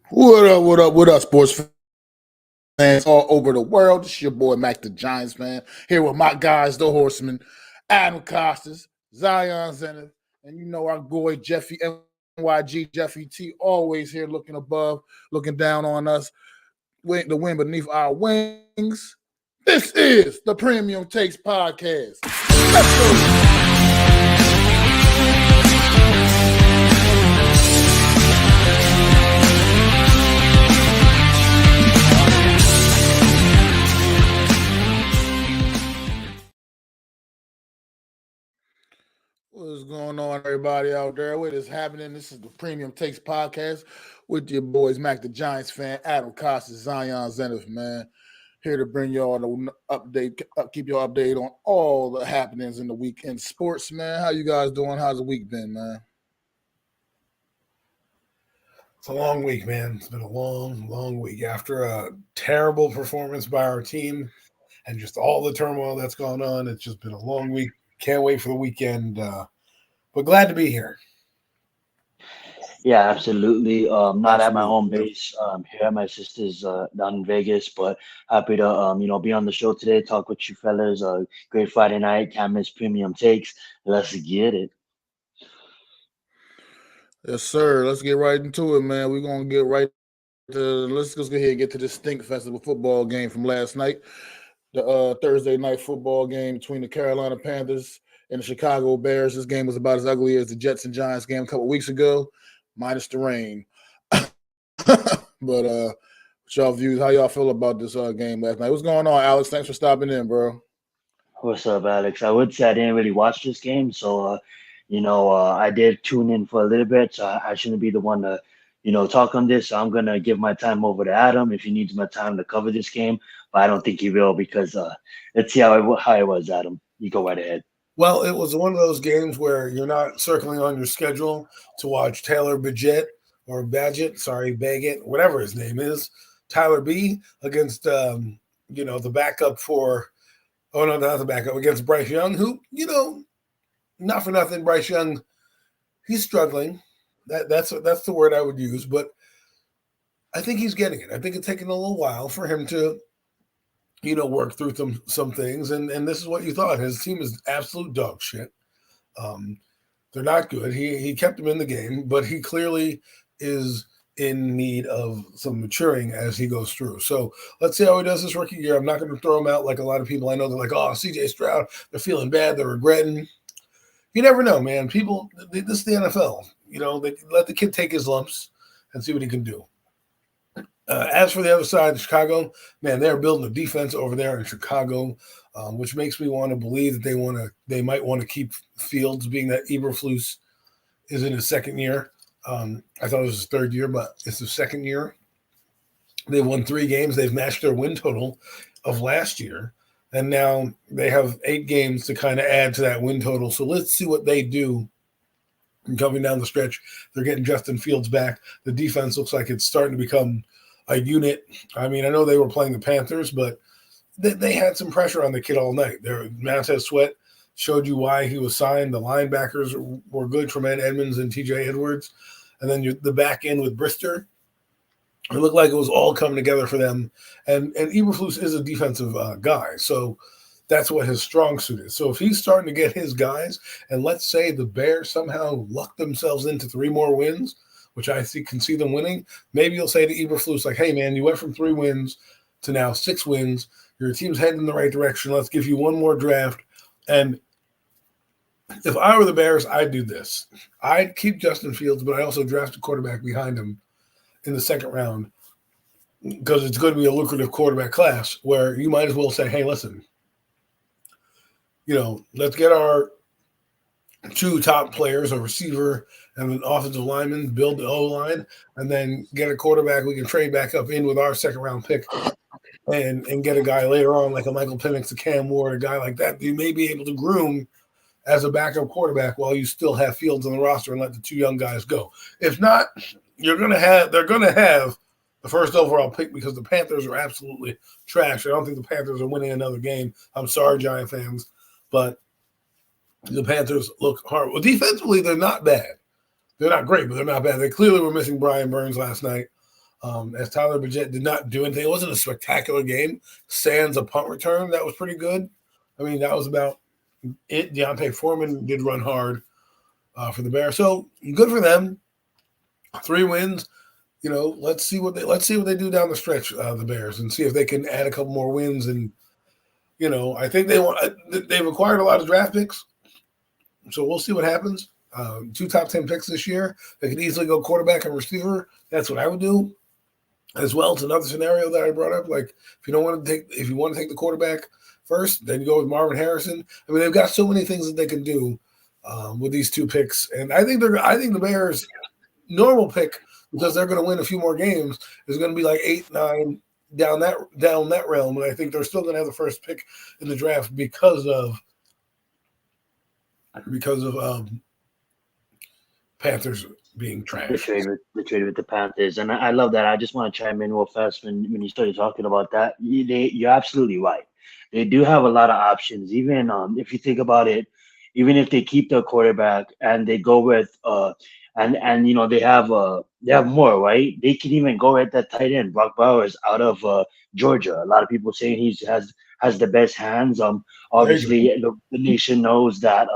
What up, sports fans all over the world? This is your boy, Mac the Giants fan, here with my guys, the Horsemen, Adam Costas, Zion Zenith, and you know our boy, Jeffy NYG, Jeffy T, always here looking above, looking down on us, the wind beneath our wings. This is the Premium Takes Podcast. Let's go. What's going on, everybody out there? What is happening? This is the Premium Takes Podcast with your boys, Mac the Giants fan, Adam Costas, Zion Zenith, man. Here to bring y'all the update, keep you updated on all the happenings in the week in sports, man. How you guys doing? How's the week been, man? It's a long week, man. It's been a long week after a terrible performance by our team and just all the turmoil that's gone on. It's just been a long week. Can't wait for the weekend, but glad to be here. Yeah, absolutely. Not at my home Absolutely. base. Here at my sister's down in Vegas, but happy to be on the show today, talk with you fellas. Great Friday night, can't miss premium takes. Let's get it. Yes, sir. Let's get right into it, man. We're gonna get right to let's go ahead and get to this Stink Festival football game from last night. The Thursday night football game between the Carolina Panthers and the Chicago Bears. This game was about as ugly as the Jets and Giants game a couple weeks ago, minus the rain. But y'all views, how y'all feel about this game last night? What's going on, Alex? Thanks for stopping in, bro. What's up, Alex? I would say I didn't really watch this game, so I did tune in for a little bit, so I shouldn't be the one to talk on this. So I'm gonna give my time over to Adam if he needs my time to cover this game, but I don't think he will because let's see how it was, Adam. You go right ahead. Well, it was one of those games where you're not circling on your schedule to watch Taylor Baggett, whatever his name is, Tyler B against the backup for. Oh no, not the backup against Bryce Young, who not for nothing, Bryce Young, he's struggling. That's the word I would use, but I think he's getting it. I think it's taken a little while for him to, work through some things, and this is what you thought. His team is absolute dog shit. They're not good. He kept him in the game, but he clearly is in need of some maturing as he goes through. So let's see how he does this rookie year. I'm not going to throw him out like a lot of people I know. They're like, oh, CJ Stroud, they're feeling bad, they're regretting. You never know, man. People, this is the NFL. They let the kid take his lumps and see what he can do. As for the other side, Chicago, man, they're building a defense over there in Chicago, which makes me want to believe that they might want to keep Fields, being that Eberflus is in his second year. I thought it was his third year, but it's the second year. They've won 3 games. They've matched their win total of last year. And now they have 8 games to kind of add to that win total. So let's see what they do coming down the stretch. They're getting Justin Fields back. The defense looks like it's starting to become a unit. I mean, I know they were playing the Panthers, but they had some pressure on the kid all night. Montez Sweat showed you why he was signed. The linebackers were good, Tremaine Edmonds and TJ Edwards. And then the back end with Brister. It looked like it was all coming together for them. And Eberflus is a defensive guy. So that's what his strong suit is. So if he's starting to get his guys, and let's say the Bears somehow luck themselves into 3 more wins, which I can see them winning, maybe you'll say to Eberflus, like, hey, man, you went from 3 wins to now 6 wins. Your team's heading in the right direction. Let's give you one more draft. And if I were the Bears, I'd do this. I'd keep Justin Fields, but I also draft a quarterback behind him in the second round because it's going to be a lucrative quarterback class where you might as well say, hey, listen, let's get our 2 top players, a receiver and an offensive lineman, build the O-line, and then get a quarterback we can trade back up in with our second-round pick and get a guy later on like a Michael Penix, a Cam Ward, a guy like that you may be able to groom as a backup quarterback while you still have Fields on the roster and let the 2 young guys go. If not, they're going to have the first overall pick because the Panthers are absolutely trash. I don't think the Panthers are winning another game. I'm sorry, Giant fans, but the Panthers look hard. Well, defensively, they're not bad. They're not great, but they're not bad. They clearly were missing Brian Burns last night. As Tyler Bagent did not do anything. It wasn't a spectacular game. Sans a punt return. That was pretty good. I mean, that was about it. Deontay Foreman did run hard for the Bears. So good for them. 3 wins. Let's see what they do down the stretch, the Bears, and see if they can add a couple more wins. And I think they've acquired a lot of draft picks, so we'll see what happens. 2 top 10 picks this year. They could easily go quarterback and receiver. That's what I would do. As well, it's another scenario that I brought up. Like, if you want to take the quarterback first, then you go with Marvin Harrison. I mean, they've got so many things that they can do with these 2 picks, and I think the Bears' normal pick, because they're going to win a few more games, is going to be like 8, 9 down that realm, and I think they're still going to have the first pick in the draft because of Panthers being trash. The trade with the Panthers, and I love that. I just want to chime in real fast when you started talking about that. You're absolutely right. They do have a lot of options. Even if you think about it, even if they keep their quarterback and they go with and they have more, right? They can even go at that tight end. Brock Bowers out of Georgia. A lot of people saying he has the best hands. Obviously the nation knows that.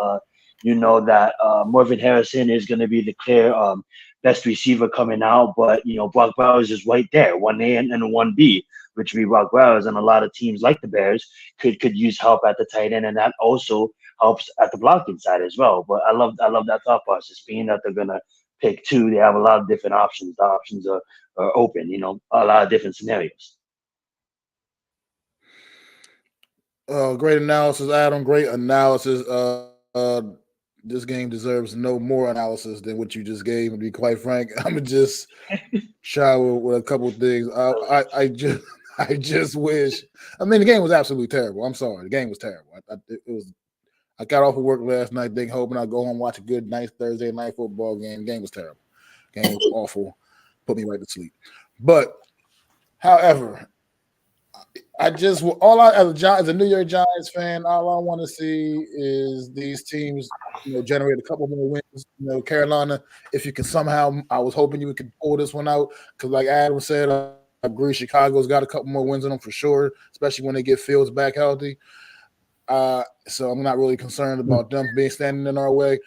Marvin Harrison is going to be the clear best receiver coming out, but Brock Bowers is right there, 1A and 1B, which would be Brock Bowers, and a lot of teams like the Bears could use help at the tight end, and that also helps at the blocking side as well. But I love that thought process, being that they're going to pick 2. They have a lot of different options. The options are open, a lot of different scenarios. Great analysis, Adam. Great analysis. This game deserves no more analysis than what you just gave. To be quite frank, I'm gonna just shower with a couple of things. I just wish. I mean, the game was absolutely terrible. I'm sorry, the game was terrible. I got off of work last night, hoping I'd go home and watch a good, nice Thursday night football game. The game was terrible. The game was awful. Put me right to sleep. But, however, as a New York Giants fan, all I want to see is these teams, generate a couple more wins. Carolina, if you can somehow, I was hoping you could pull this one out, because like Adam said, I agree, Chicago's got a couple more wins in them for sure, especially when they get Fields back healthy. So I'm not really concerned about them standing in our way.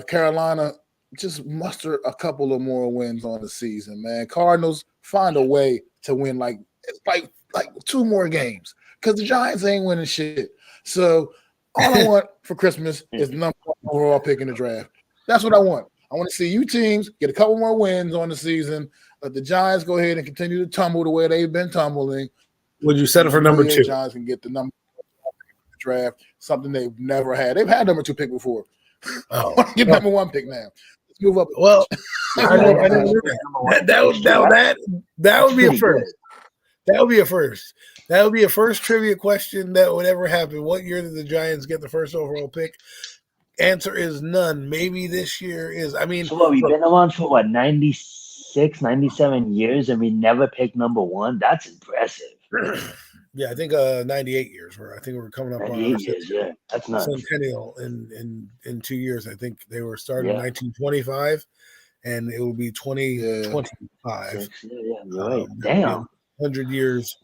Carolina, just muster a couple of more wins on the season, man. Cardinals, find a way to win like 2 more games, because the Giants ain't winning shit. So all I want for Christmas is the number 1 overall pick in the draft. That's what I want. I want to see you teams get a couple more wins on the season. Let the Giants go ahead and continue to tumble the way they've been tumbling. Would you settle for number 2? Giants can get the number 1 pick in the draft, something they've never had. They've had number 2 pick before. I want to get number 1 pick now. Let's move up. Well, that would be a first. That would be a first. That would be a first trivia question that would ever happen. What year did the Giants get the first overall pick? Answer is none. Maybe this year is. I mean, so we've been around for 96, 97 years, and we never picked number 1. That's impressive. Yeah, I think 98 years. I think we're coming up on 98 years. Yeah, that's nice. Centennial in 2 years. I think they were started in 1925, and it will be 2025. Yeah, right. Damn. 100 years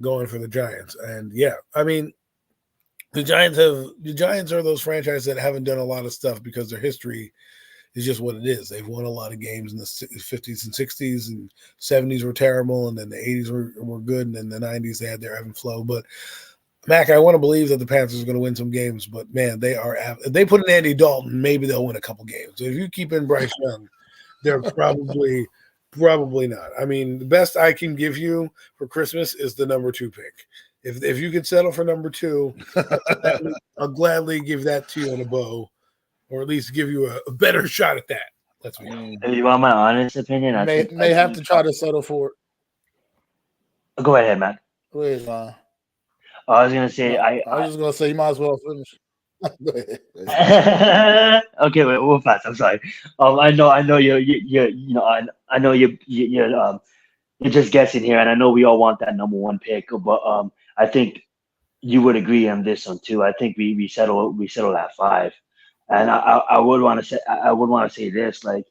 going for the Giants. And yeah, I mean, the Giants are those franchises that haven't done a lot of stuff because their history is just what it is. They've won a lot of games in the 50s and 60s, and 70s were terrible, and then the 80s were good, and then the 90s they had their ebb and flow. But Mac, I want to believe that the Panthers are going to win some games, but man, if they put in Andy Dalton, maybe they'll win a couple games. So if you keep in Bryce Young, they're probably not. I mean, the best I can give you for Christmas is the number 2 pick. If you could settle for number 2, I'll gladly give that to you on a bow, or at least give you a better shot at that. Let's be honest. If you want my honest opinion, I think have to try to settle for it. Go ahead, Matt. Go ahead, Ron. I was gonna say I was just gonna say you might as well finish. Okay, wait, we'll pass. I'm sorry. I know you're I know you're just guessing here, and I know we all want that number 1 pick, but I think you would agree on this one too. I think we settle at 5, and I would want to say this, like,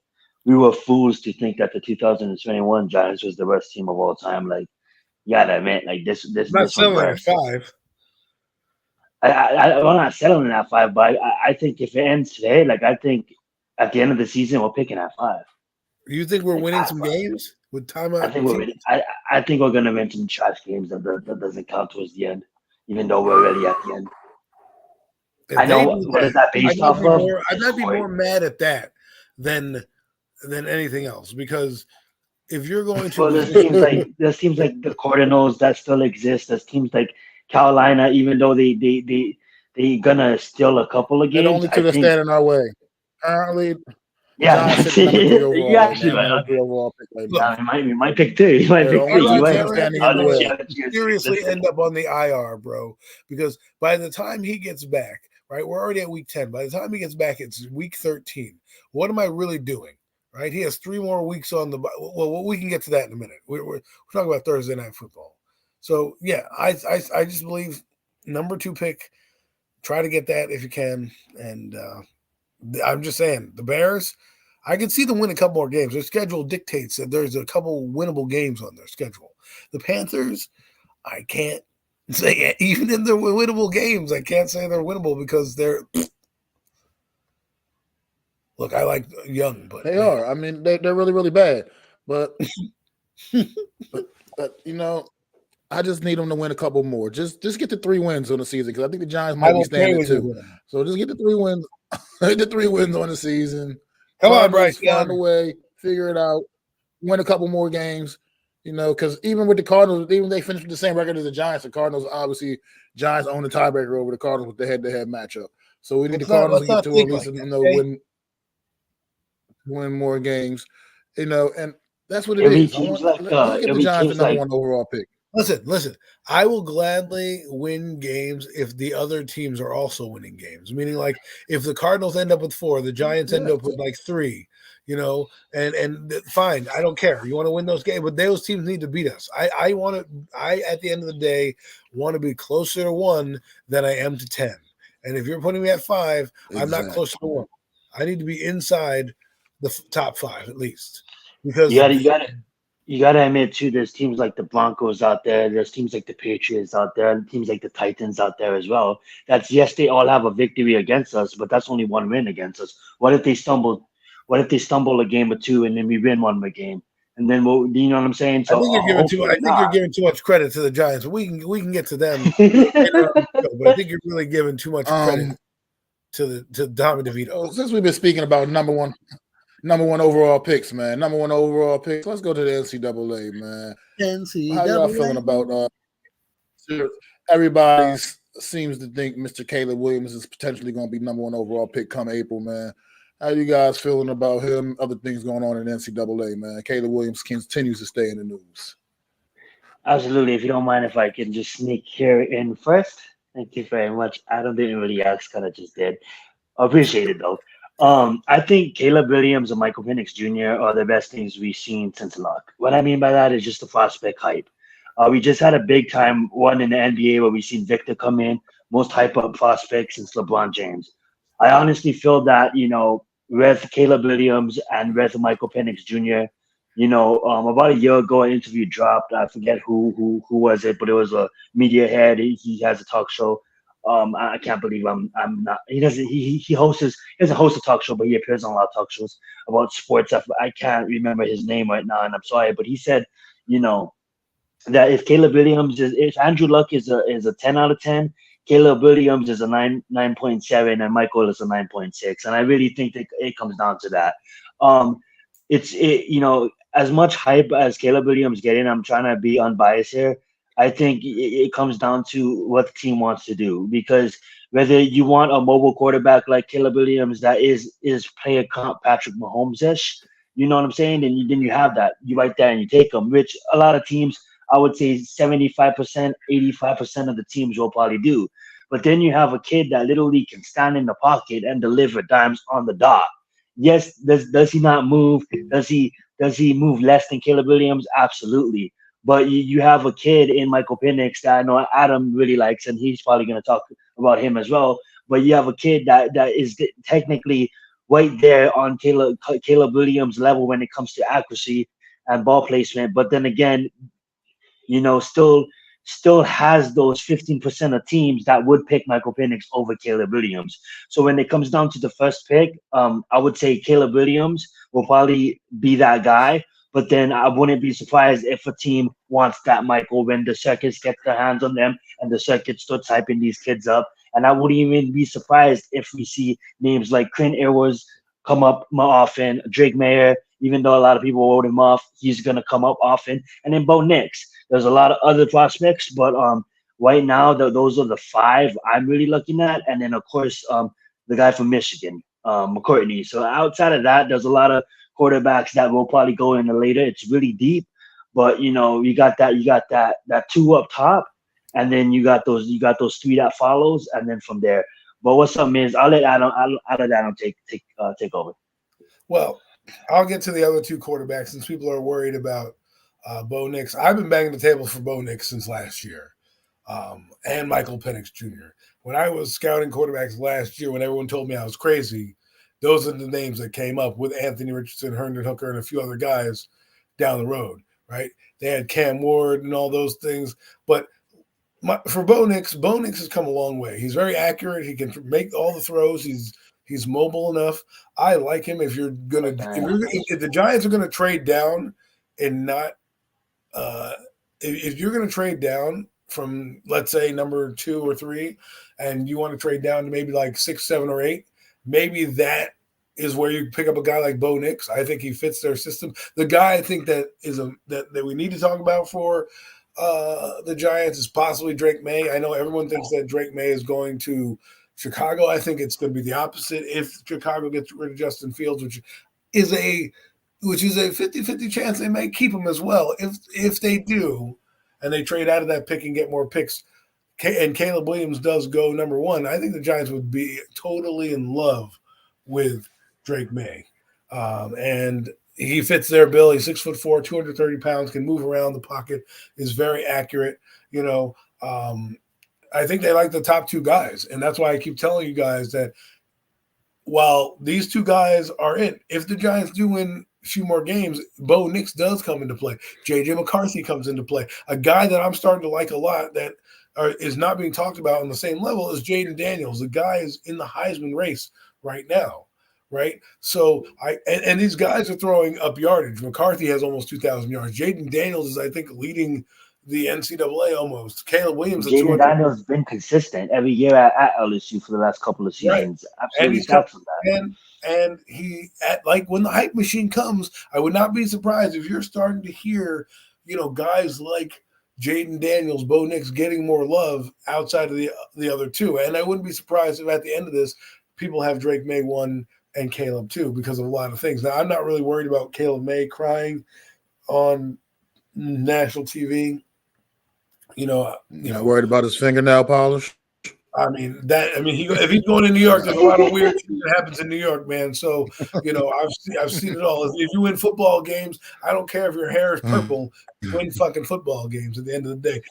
we were fools to think that the 2021 Giants was the best team of all time. Like, you gotta admit, like I'm not this was selling at worse. 5. I'm not settling at 5, but I think if it ends today, like I think at the end of the season we're picking at 5. You think we're Like winning at some 5. games with I timeout? think we're really, I think we're gonna win some trash games that doesn't count towards the end, even though we're really at the end. If I they know do what is that, that based off of? I might be more Disappointing. mad at that than anything else, because if you're going to Well, lose, there's teams like the Cardinals that still exist. There's teams like Carolina, even though they gonna steal a couple of And games. only I to the think, stand in our way. Currently, the yeah, Giants that's sit at number 3 it. You overall right actually now. right. Number Okay. 3 overall pick right look, now. We might pick 2. You might And pick 3. only You two might teams pick 3. standing in the way. I'll let you seriously end up on the IR, bro, because by the time he gets back, right, we're already at week 10. By the time he gets back, it's week 13. What am I really doing? Right, he has 3 more weeks on the. Well, we can get to that in a minute. We're talking about Thursday night football. So yeah, I just believe number 2 pick. Try to get that if you can, and I'm just saying the Bears. I can see them win a couple more games. Their schedule dictates that there's a couple winnable games on their schedule. The Panthers, I can't say, even in their winnable games, I can't say they're winnable because they're. Look, I like Young, but They are. I mean, they're really, really bad. But, you know, I just need them to win a couple more. Just get the 3 wins on the season, because I think the Giants might be standing 2. So just get the 3 wins. The 3 wins on the season. Come on, Cardinals, Bryce find a Young. way, figure it out, win a couple more games. You know, because even with the Cardinals, even they finished with the same record as the Giants. The Cardinals, obviously, Giants own the tiebreaker over the Cardinals with the head-to-head matchup. So we need the Cardinals to get to at least, win more games. You know, and that's what it is. Let's get the Giants the number 1 overall pick. Listen. I will gladly win games if the other teams are also winning games. Meaning, like, if the Cardinals end up with 4, the Giants end up with like 3. You know, and fine, I don't care. You want to win those games, but those teams need to beat us. I want to. At the end of the day, want to be closer to 1 than I am to 10. And if you're putting me at 5, I'm not closer to 1. I need to be inside the top 5 at least, because you gotta admit too, there's teams like the Broncos out there, there's teams like the Patriots out there, and teams like the Titans out there as well. That's, yes, they all have a victory against us, but that's only 1 win against us. What if they stumble a game or 2 and then we win 1 more game? And then you know what I'm saying? So I think you're giving too much credit to the Giants. We can get to them later on the show, but I think you're really giving too much credit to Tommy DeVito. Since we've been speaking about number one overall picks, man. Number 1 overall picks. Let's go to the NCAA, man. How y'all feeling about everybody seems to think Mr. Caleb Williams is potentially going to be number 1 overall pick come April, man. How you guys feeling about him? Other things going on in the NCAA, man. Caleb Williams continues to stay in the news. Absolutely. If you don't mind, if I can just sneak here in first. Thank you very much. Adam didn't really ask, kind of just did. I appreciate it though. I think Caleb Williams and Michael Penix Jr. are the best things we've seen since Luck. What I mean by that is just the prospect hype. We just had a big time one in the NBA where we seen Victor come in, most hype up prospect since LeBron James. I honestly feel that, with Caleb Williams and with Michael Penix Jr., about a year ago, an interview dropped. I forget who was it, but it was a media head. He has a talk show. I can't believe I'm not. He doesn't host a talk show, but he appears on a lot of talk shows about sports. I can't remember his name right now, and I'm sorry, but he said, that if if Andrew Luck is a 10 out of 10, Caleb Williams is a 9.7, and Michael is a 9.6, and I really think that it comes down to that. As much hype as Caleb Williams getting, I'm trying to be unbiased here. I think it comes down to what the team wants to do, because whether you want a mobile quarterback like Caleb Williams that is player comp Patrick Mahomes-ish, you know what I'm saying? Then you have that. You right there and you take them, which a lot of teams, I would say 75%, 85% of the teams will probably do. But then you have a kid that literally can stand in the pocket and deliver dimes on the dot. Yes, does he not move? Does he move less than Caleb Williams? Absolutely. But you have a kid in Michael Penix that I know Adam really likes, and he's probably going to talk about him as well. But you have a kid that is technically right there on Caleb Williams' level when it comes to accuracy and ball placement. But then again, still has those 15% of teams that would pick Michael Penix over Caleb Williams. So when it comes down to the first pick, I would say Caleb Williams will probably be that guy. But then I wouldn't be surprised if a team wants that Michael when the circuits get their hands on them and the circuit starts hyping these kids up. And I wouldn't even be surprised if we see names like Quinn Ewers come up more often, Drake Mayer, even though a lot of people wrote him off, he's going to come up often. And then Bo Nix. There's a lot of other prospects, but right now those are the five I'm really looking at. And then, of course, the guy from Michigan, McCourtney. So outside of that, there's a lot of quarterbacks that will probably go in later. It's really deep, but you got that two up top, and then you got those three that follows, and then from there. But what's up, Miz? I'll let Adam take over. Well, I'll get to the other two quarterbacks since people are worried about Bo Nix. I've been banging the table for Bo Nix since last year, and Michael Penix Jr. When I was scouting quarterbacks last year, when everyone told me I was crazy, those are the names that came up with Anthony Richardson, Herndon Hooker, and a few other guys down the road, right? They had Cam Ward and all those things. But for Bo Nix has come a long way. He's very accurate. He can make all the throws. He's mobile enough. I like him. If the Giants are gonna trade down and not if you're going to trade down from, let's say, number 2 or 3, and you want to trade down to maybe like 6, 7, or 8, maybe that is where you pick up a guy like Bo Nix. I think he fits their system. The guy I think that we need to talk about for the Giants is possibly Drake May. I know everyone thinks that Drake May is going to Chicago. I think it's going to be the opposite. If Chicago gets rid of Justin Fields, which is a 50-50 chance they may keep him as well. If they do, and they trade out of that pick and get more picks, and Caleb Williams does go number 1, I think the Giants would be totally in love with Drake May. And he fits their bill. He's 6'4", 230 pounds, can move around the pocket, is very accurate. I think they like the top 2 guys, and that's why I keep telling you guys that while these 2 guys are in, if the Giants do win a few more games, Bo Nix does come into play. J.J. McCarthy comes into play. A guy that I'm starting to like a lot that is not being talked about on the same level is Jaden Daniels. The guy is in the Heisman race right now, right? So and these guys are throwing up yardage. McCarthy has almost 2,000 yards. Jaden Daniels is, I think, leading the NCAA almost. Caleb Williams. Jaden Daniels has been consistent every year at LSU for the last couple of seasons. Right. Absolutely stocks on that. And he when the hype machine comes, I would not be surprised if you're starting to hear, guys like Jaden Daniels, Bo Nix getting more love outside of the other 2. And I wouldn't be surprised if at the end of this, people have Drake May 1 and Caleb 2 because of a lot of things. Now, I'm not really worried about Caleb May crying on national TV. Not worried about his fingernail polish. If he's going to New York, there's a lot of weird shit that happens in New York, man. So, I've seen it all. If you win football games, I don't care if your hair is purple. You win fucking football games at the end of the day.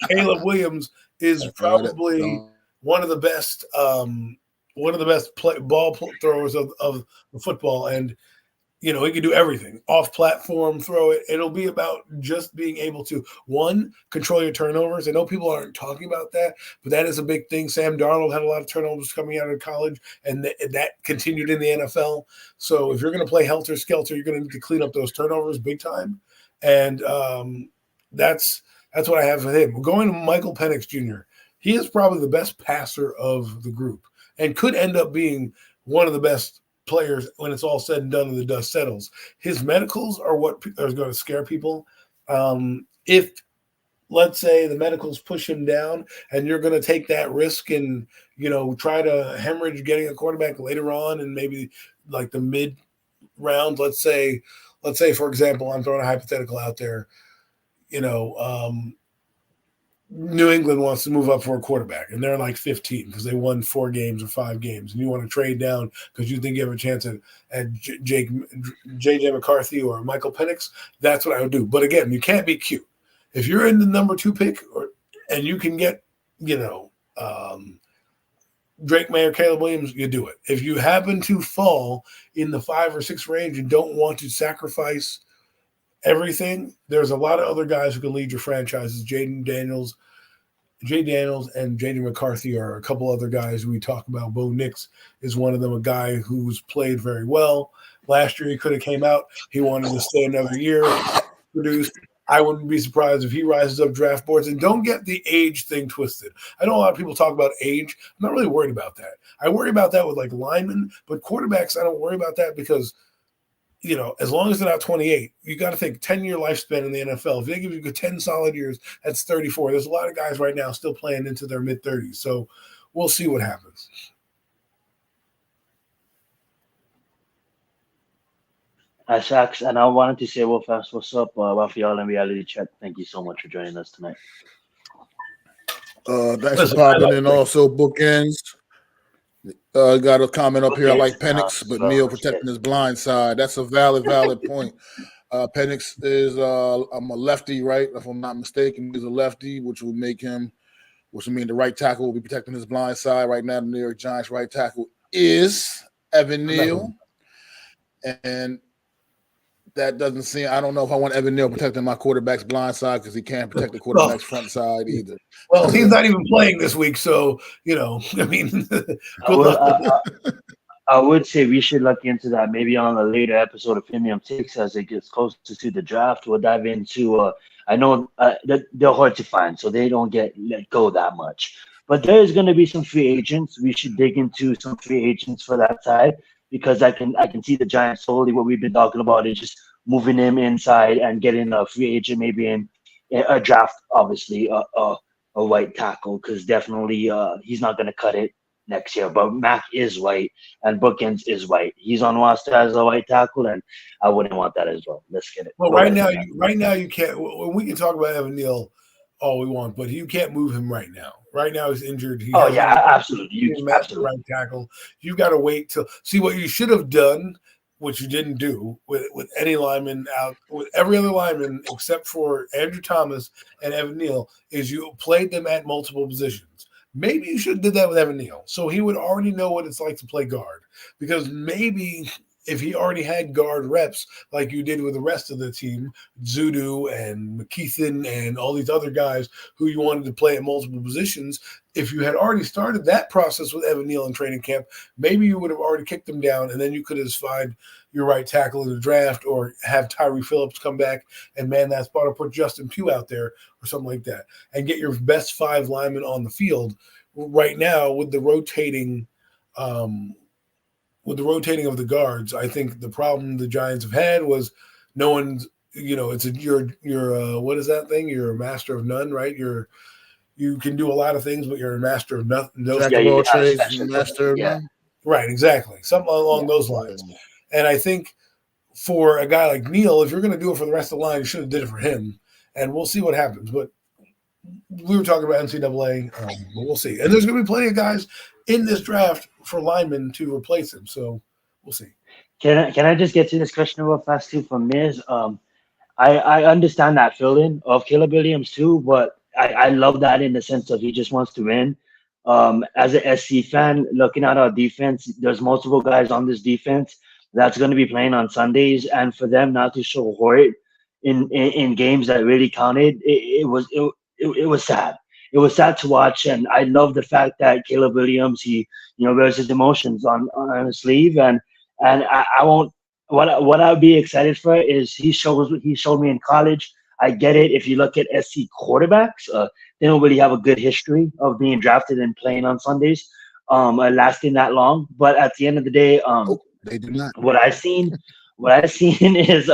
Caleb Williams is probably one of the best ball throwers of football, and he can do everything. Off-platform, throw it. It'll be about just being able to, 1, control your turnovers. I know people aren't talking about that, but that is a big thing. Sam Darnold had a lot of turnovers coming out of college, and that continued in the NFL. So if you're going to play helter-skelter, you're going to need to clean up those turnovers big time. And that's what I have for him. We're going to Michael Penix Jr. He is probably the best passer of the group and could end up being one of the best players when it's all said and done and the dust settles. His medicals are what are going to scare people. If, let's say, the medicals push him down and you're going to take that risk and, try to hemorrhage getting a quarterback later on and maybe like the mid round, let's say, for example, I'm throwing a hypothetical out there, New England wants to move up for a quarterback, and they're like 15 because they won 4 games or 5 games, and you want to trade down because you think you have a chance at J.J. McCarthy or Michael Penix. That's what I would do. But again, you can't be cute. If you're in the number 2 pick, and you can get, Drake May or Caleb Williams, you do it. If you happen to fall in the 5 or 6 range and don't want to sacrifice everything, there's a lot of other guys who can lead your franchises. Jay Daniels and Jaden McCarthy are a couple other guys we talk about. Bo Nix is one of them, a guy who's played very well. Last year he could have came out. He wanted to stay another year, produced. I wouldn't be surprised if he rises up draft boards. And don't get the age thing twisted. I know a lot of people talk about age. I'm not really worried about that. I worry about that with like linemen, but quarterbacks, I don't worry about that because, you know, as long as they're not 28, you got to think 10-year lifespan in the NFL. If they give you 10 solid years, that's 34. There's a lot of guys right now still playing into their mid-30s. So we'll see what happens. Shaks, and I wanted to say real fast, what's up, Raphael and Reality Check? Thank you so much for joining us tonight. Thanks for popping in. Also, bookends. Got a comment up here. I like Penix, but Neal protecting his blind side. That's a valid point. Penix is I'm a lefty, right? If I'm not mistaken, he's a lefty, which will mean the right tackle will be protecting his blind side. Right now, the New York Giants right tackle is Evan Neal. And that doesn't seem – I don't know if I want Evan Neal protecting my quarterback's blind side because he can't protect the quarterback's front side either. Well, he's not even playing this week, so, you know, I mean, I would say we should look into that maybe on a later episode of Premium Takes as it gets closer to the draft. We'll dive into I know they're hard to find, so they don't get let go that much. But there is going to be some free agents. We should dig into some free agents for that side because I can see the Giants solely what we've been talking about is just moving him inside and getting a free agent maybe in a draft, obviously, a white tackle because definitely he's not going to cut it next year. But Mac is white and Bookends is white. He's on roster as a white tackle, and I wouldn't want that as well. Let's get it. Well, right now you can't. We can talk about Evan Neal all we want, but you can't move him right now. Right now he's injured. Absolutely. He's absolutely right tackle. You've got to wait till see what you should have done, which you didn't do with any lineman out, with every other lineman except for Andrew Thomas and Evan Neal, is you played them at multiple positions. Maybe you should have did that with Evan Neal, so he would already know what it's like to play guard. Because maybe if he already had guard reps like you did with the rest of the team, Zudu and McKeithen and all these other guys who you wanted to play at multiple positions, if you had already started that process with Evan Neal in training camp, maybe you would have already kicked him down, and then you could have find your right tackle in the draft or have Tyree Phillips come back and man that spot or put Justin Pugh out there or something like that and get your best 5 linemen on the field. Right now, with the rotating of the guards, I think the problem the Giants have had was no one's, you know, you're what is that thing? You're a master of none, right? You can do a lot of things, but you're a master of nothing. Jack of all trades, master of none. Right, exactly. Something along those lines. And I think for a guy like Neal, if you're going to do it for the rest of the line, you should have did it for him. And we'll see what happens. But we were talking about NCAA, but we'll see. And there's going to be plenty of guys in this draft for linemen to replace him. So we'll see. Can I just get to this question real fast too from Miz? I understand that fill-in of Caleb Williams too, but I love that in the sense of he just wants to win. As an SC fan, looking at our defense, there's multiple guys on this defense that's going to be playing on Sundays, and for them not to show Hort in games that really counted, it was sad. It was sad to watch, and I love the fact that Caleb Williams, he wears his emotions on his sleeve, and I won't. What I'd be excited for is he showed me in college. I get it. If you look at SC quarterbacks, they don't really have a good history of being drafted and playing on Sundays, lasting that long. But at the end of the day, they do not. What I've seen is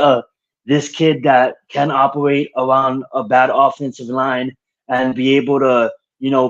this kid that can operate around a bad offensive line and be able to,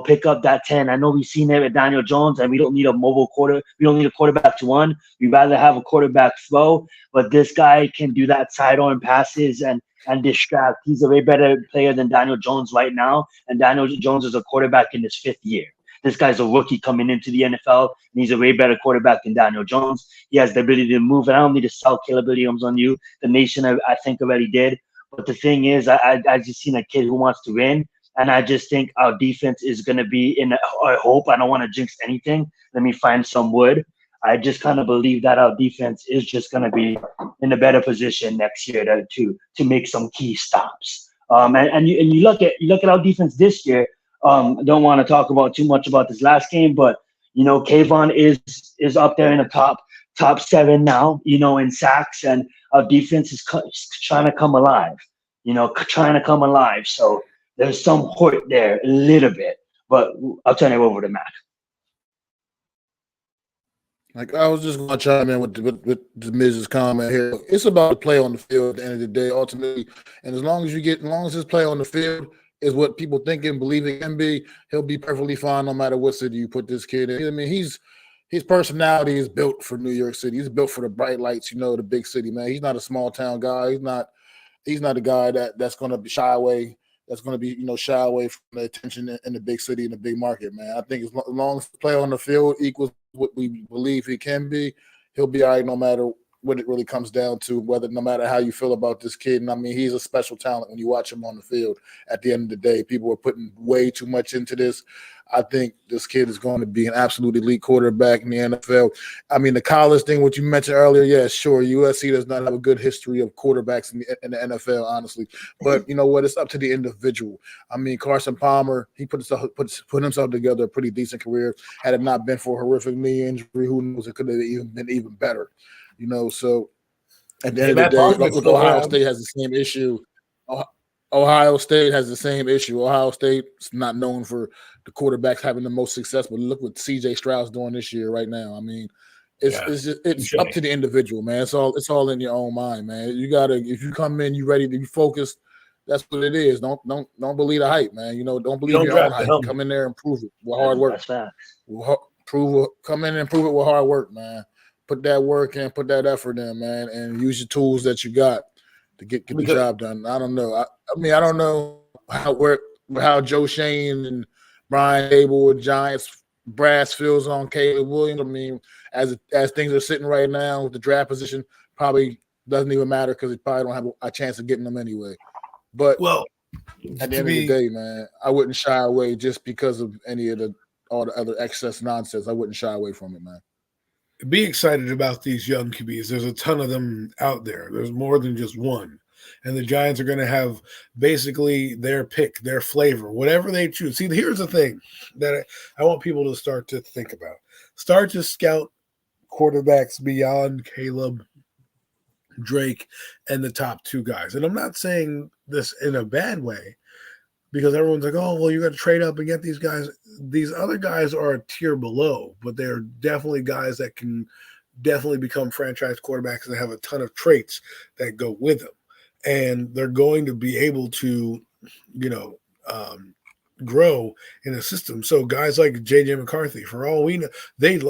pick up that 10. I know we've seen it with Daniel Jones, and we don't need a mobile we don't need a quarterback to run. We'd rather have a quarterback throw. But this guy can do that sidearm passes and distract. He's a way better player than Daniel Jones right now, and Daniel Jones is a quarterback in his 5th year. This guy's a rookie coming into the NFL, and he's a way better quarterback than Daniel Jones. He has the ability to move, and I don't need to sell Caleb Williams on you. The nation, I think, already did. But the thing is, I just seen a kid who wants to win, And I just think our defense is going to be I hope, I don't want to jinx anything. Let me find some wood. I just kind of believe that our defense is just going to be in a better position next year to make some key stops. And you look at our defense this year. Don't want to talk about too much about this last game, but Kayvon is up there in the top 7 now. In sacks, and our defense is trying to come alive. Trying to come alive. So there's some hurt there a little bit, but I'll turn it over to Mac. Like I was just going to chime in with the Miz's comment here. It's about the play on the field at the end of the day, ultimately. And as long as his play on the field is what people think and believe it can be, he'll be perfectly fine no matter what city you put this kid in. I mean, his personality is built for New York City. He's built for the bright lights, the big city, man. He's not a small town guy. He's not a guy that's going to be shy away. That's going to be, shy away from the attention in the big city, in the big market, man. I think as long as the play on the field equals what we believe he can be, he'll be all right no matter what it really comes down to, no matter how you feel about this kid. And I mean, he's a special talent when you watch him on the field. At the end of the day, people are putting way too much into this. I think this kid is going to be an absolute elite quarterback in the NFL. I mean, the college thing, what you mentioned earlier, yeah, sure. USC does not have a good history of quarterbacks in the NFL, honestly. But you know what? It's up to the individual. I mean, Carson Palmer, he put himself together a pretty decent career. Had it not been for a horrific knee injury, who knows? It could have been even better. So at the end of the day, look, Ohio State has the same issue. Ohio State has the same issue. Ohio State is not known for the quarterbacks having the most success, but look what C.J. Stroud's doing this year right now. I mean, it's up to the individual, man. It's all in your own mind, man. You gotta, if you come in, you ready to be focused. That's what it is. Don't believe the hype, man. Don't believe your own hype. Come in there and prove it with hard work. Come in and prove it with hard work, man. Put that work in, put that effort in, man, and use your tools that you got to get the job done. I don't know. I don't know how Joe Shane and Brian Abel and Giants brass feels on Caleb Williams. I mean, as things are sitting right now with the draft position, probably doesn't even matter because he probably don't have a chance of getting them anyway. But at the end of the day, man, I wouldn't shy away just because of all the other excess nonsense. I wouldn't shy away from it, man. Be excited about these young QBs. There's a ton of them out there. There's more than just one. And the Giants are going to have basically their pick, their flavor, whatever they choose. See, here's the thing that I want people to start to think about. Start to scout quarterbacks beyond Caleb, Drake, and the top 2 guys. And I'm not saying this in a bad way, because everyone's like, oh, well, you got to trade up and get these guys. These other guys are a tier below, but they're definitely guys that can definitely become franchise quarterbacks and have a ton of traits that go with them. And they're going to be able to, grow in a system. So guys like J.J. McCarthy, for all we know,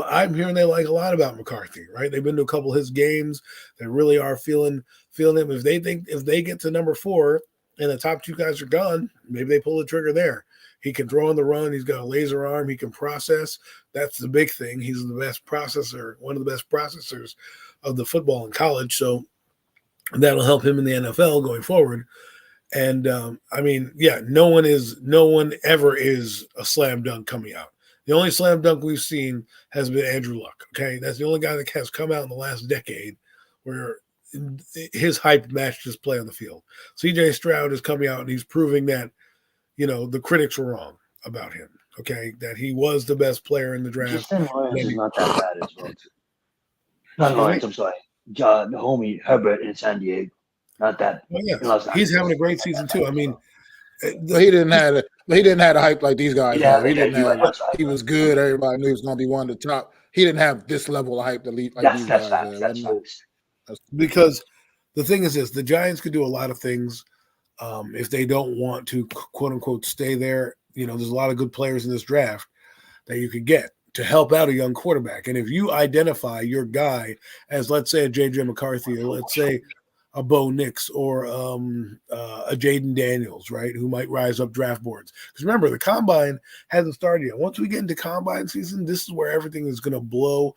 I'm hearing they like a lot about McCarthy, right? They've been to a couple of his games. They really are feeling him. If they get to number 4, and the top 2 guys are gone, maybe they pull the trigger there. He can throw on the run. He's got a laser arm. He can process. That's the big thing. He's the best processor, one of the best processors of the football in college. So that'll help him in the NFL going forward. And no one ever is a slam dunk coming out. The only slam dunk we've seen has been Andrew Luck. Okay, that's the only guy that has come out in the last decade where his hype matched his play on the field. CJ Stroud is coming out and he's proving that, the critics were wrong about him. Okay, that he was the best player in the draft. Justin Lawrence is not that bad as well. Not Lawrence, I'm sorry. The homie Herbert in San Diego. Not that. Well, yeah. He's having a great season too. I mean, but he didn't have a hype like these guys. He was good. Everybody knew he was going to be one of the top. He didn't have this level of hype these guys. That's facts. Because the thing is this, the Giants could do a lot of things if they don't want to, quote unquote, stay there. There's a lot of good players in this draft that you could get to help out a young quarterback. And if you identify your guy as, let's say, a J.J. McCarthy, or let's say a Bo Nix, or a Jaden Daniels, right, who might rise up draft boards. Because remember, the combine hasn't started yet. Once we get into combine season, this is where everything is going to blow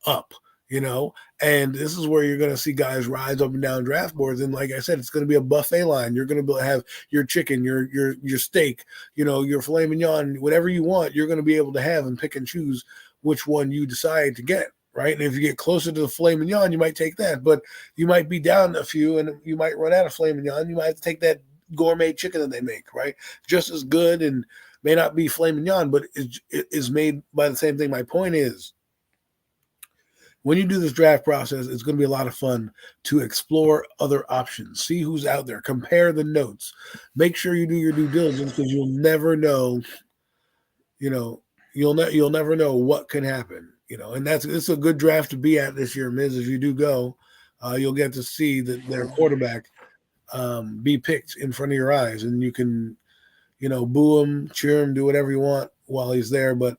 up. And this is where you're going to see guys rise up and down draft boards. And like I said, it's going to be a buffet line. You're going to have your chicken, your steak, your filet mignon, whatever you want, you're going to be able to have and pick and choose which one you decide to get. Right. And if you get closer to the filet mignon, you might take that, but you might be down a few and you might run out of filet mignon. You might have to take that gourmet chicken that they make, right? Just as good and may not be filet mignon, but it is made by the same thing. My point is, when you do this draft process, it's going to be a lot of fun to explore other options, see who's out there, compare the notes, make sure you do your due diligence because you'll never know, you'll never know what can happen. And it's a good draft to be at this year, Miz. If you do go, you'll get to see their quarterback be picked in front of your eyes, and you can, boo him, cheer him, do whatever you want while he's there. But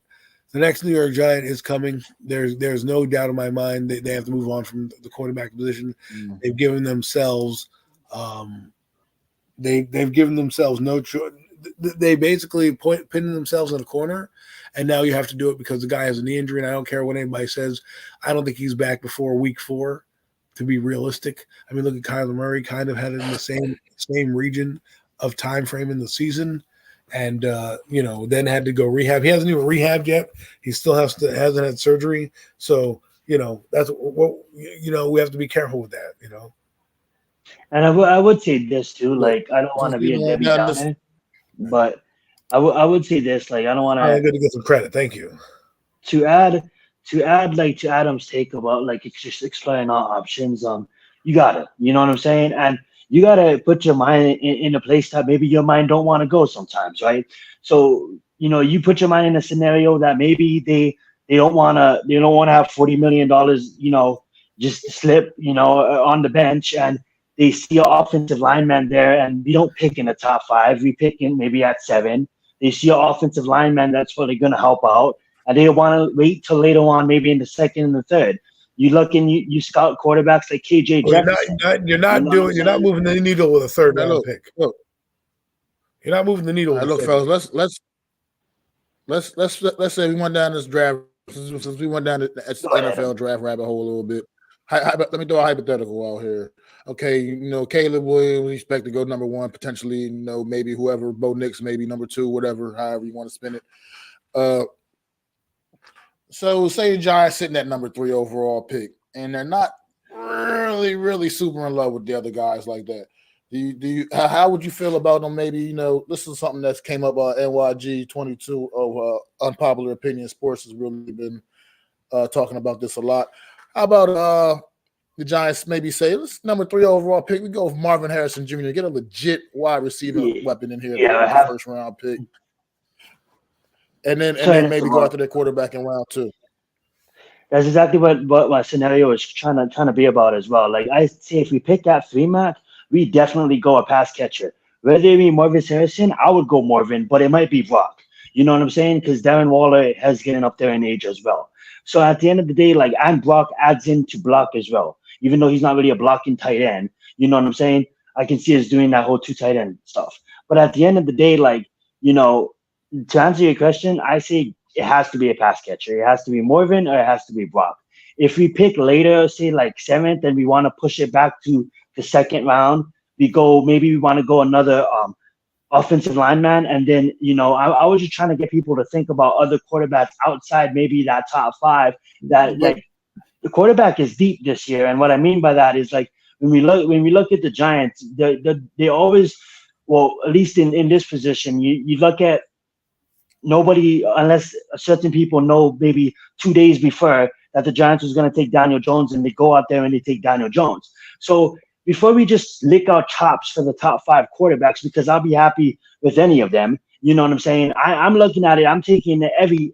the next New York Giant is coming. There's no doubt in my mind that they have to move on from the quarterback position. Mm. They've given themselves, they've given themselves no choice. They basically pinning themselves in a corner, and now you have to do it because the guy has a knee injury, and I don't care what anybody says. I don't think he's back before week 4, to be realistic. I mean, look at Kyler Murray, kind of had it in the same region of time frame in the season, and then had to go rehab. He hasn't even rehabbed yet. He still hasn't had surgery. So that's what we have to be careful with that. And I would say this too. Like, I don't want to be a Debbie Downer. But I would say this, like, I don't want to. I'm going to get some credit. Thank you. To add, like, to Adam's take about, like, it's just exploring all options. You gotta, you know what I'm saying, and you gotta put your mind in a place that maybe your mind don't want to go sometimes, right? So you put your mind in a scenario that maybe they don't want to have $40 million, just slip, on the bench, and they see an offensive lineman there, and we don't pick in the top 5. We pick in maybe at 7. They see an offensive lineman that's really going to help out, and they want to wait till later on, maybe in the 2nd and the 3rd. You look and you scout quarterbacks like KJ Jefferson. You're not moving the needle with a 3rd round pick. Look, you're not moving the needle. Look, fellas, let's say we went down this draft since we went down the NFL draft rabbit hole a little bit. Let me throw a hypothetical out here. Okay, Caleb Williams, we expect to go number 1, potentially, maybe whoever, Bo Nix, maybe number 2, whatever, however you want to spin it. So say the Giants sitting at number 3 overall pick, and they're not really, really super in love with the other guys like that. How would you feel about them? Maybe, this is something that's came up NYG 22 of Unpopular Opinion Sports has really been talking about this a lot. How about the Giants maybe say, let's number 3 overall pick, we go with Marvin Harrison Jr., get a legit wide receiver weapon in here, first round pick. And then maybe go after their quarterback in round 2. That's exactly what my scenario is trying to be about as well. Like, I say, if we pick that 3, Mac, we definitely go a pass catcher. Whether it be Marvin Harrison, I would go Marvin, but it might be Brock. You know what I'm saying? Because Darren Waller has getting up there in age as well. So at the end of the day, like, and Brock adds into block as well, even though he's not really a blocking tight end. You know what I'm saying? I can see us doing that whole 2 tight end stuff. But at the end of the day, like, to answer your question, I say it has to be a pass catcher. It has to be Marvin or it has to be Brock. If we pick later, say like 7th, and we want to push it back to the 2nd round, we want to go another offensive lineman. And then, I was just trying to get people to think about other quarterbacks outside maybe that top 5 that like the quarterback is deep this year. And what I mean by that is, like, when we look at the Giants, they always, well, at least in this position, you look at nobody, unless certain people know maybe 2 days before that the Giants was going to take Daniel Jones, and they go out there and they take Daniel Jones. So before we just lick our chops for the top 5 quarterbacks, because I'll be happy with any of them, you know what I'm saying? I'm looking at it. I'm taking every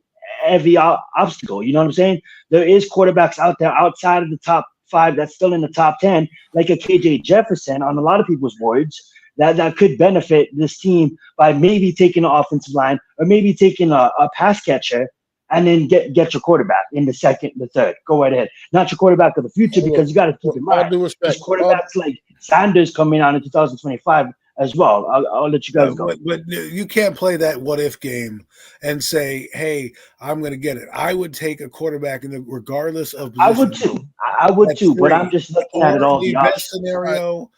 obstacle. You know what I'm saying? There is quarterbacks out there outside of the top 5 that's still in the top 10, like a KJ Jefferson on a lot of people's boards, that could benefit this team by maybe taking an offensive line or maybe taking a pass catcher, and then get your quarterback in the 2nd, the 3rd. Go right ahead. Not your quarterback of the future, because you got to keep in mind, there's quarterbacks like Sanders coming out in 2025 as well. I'll let you guys go. But you can't play that what if game and say, "Hey, I'm going to get it." I would take a quarterback regardless of I position. would too. I would At too. But I'm 3. just looking at it Or all the the best options. scenario,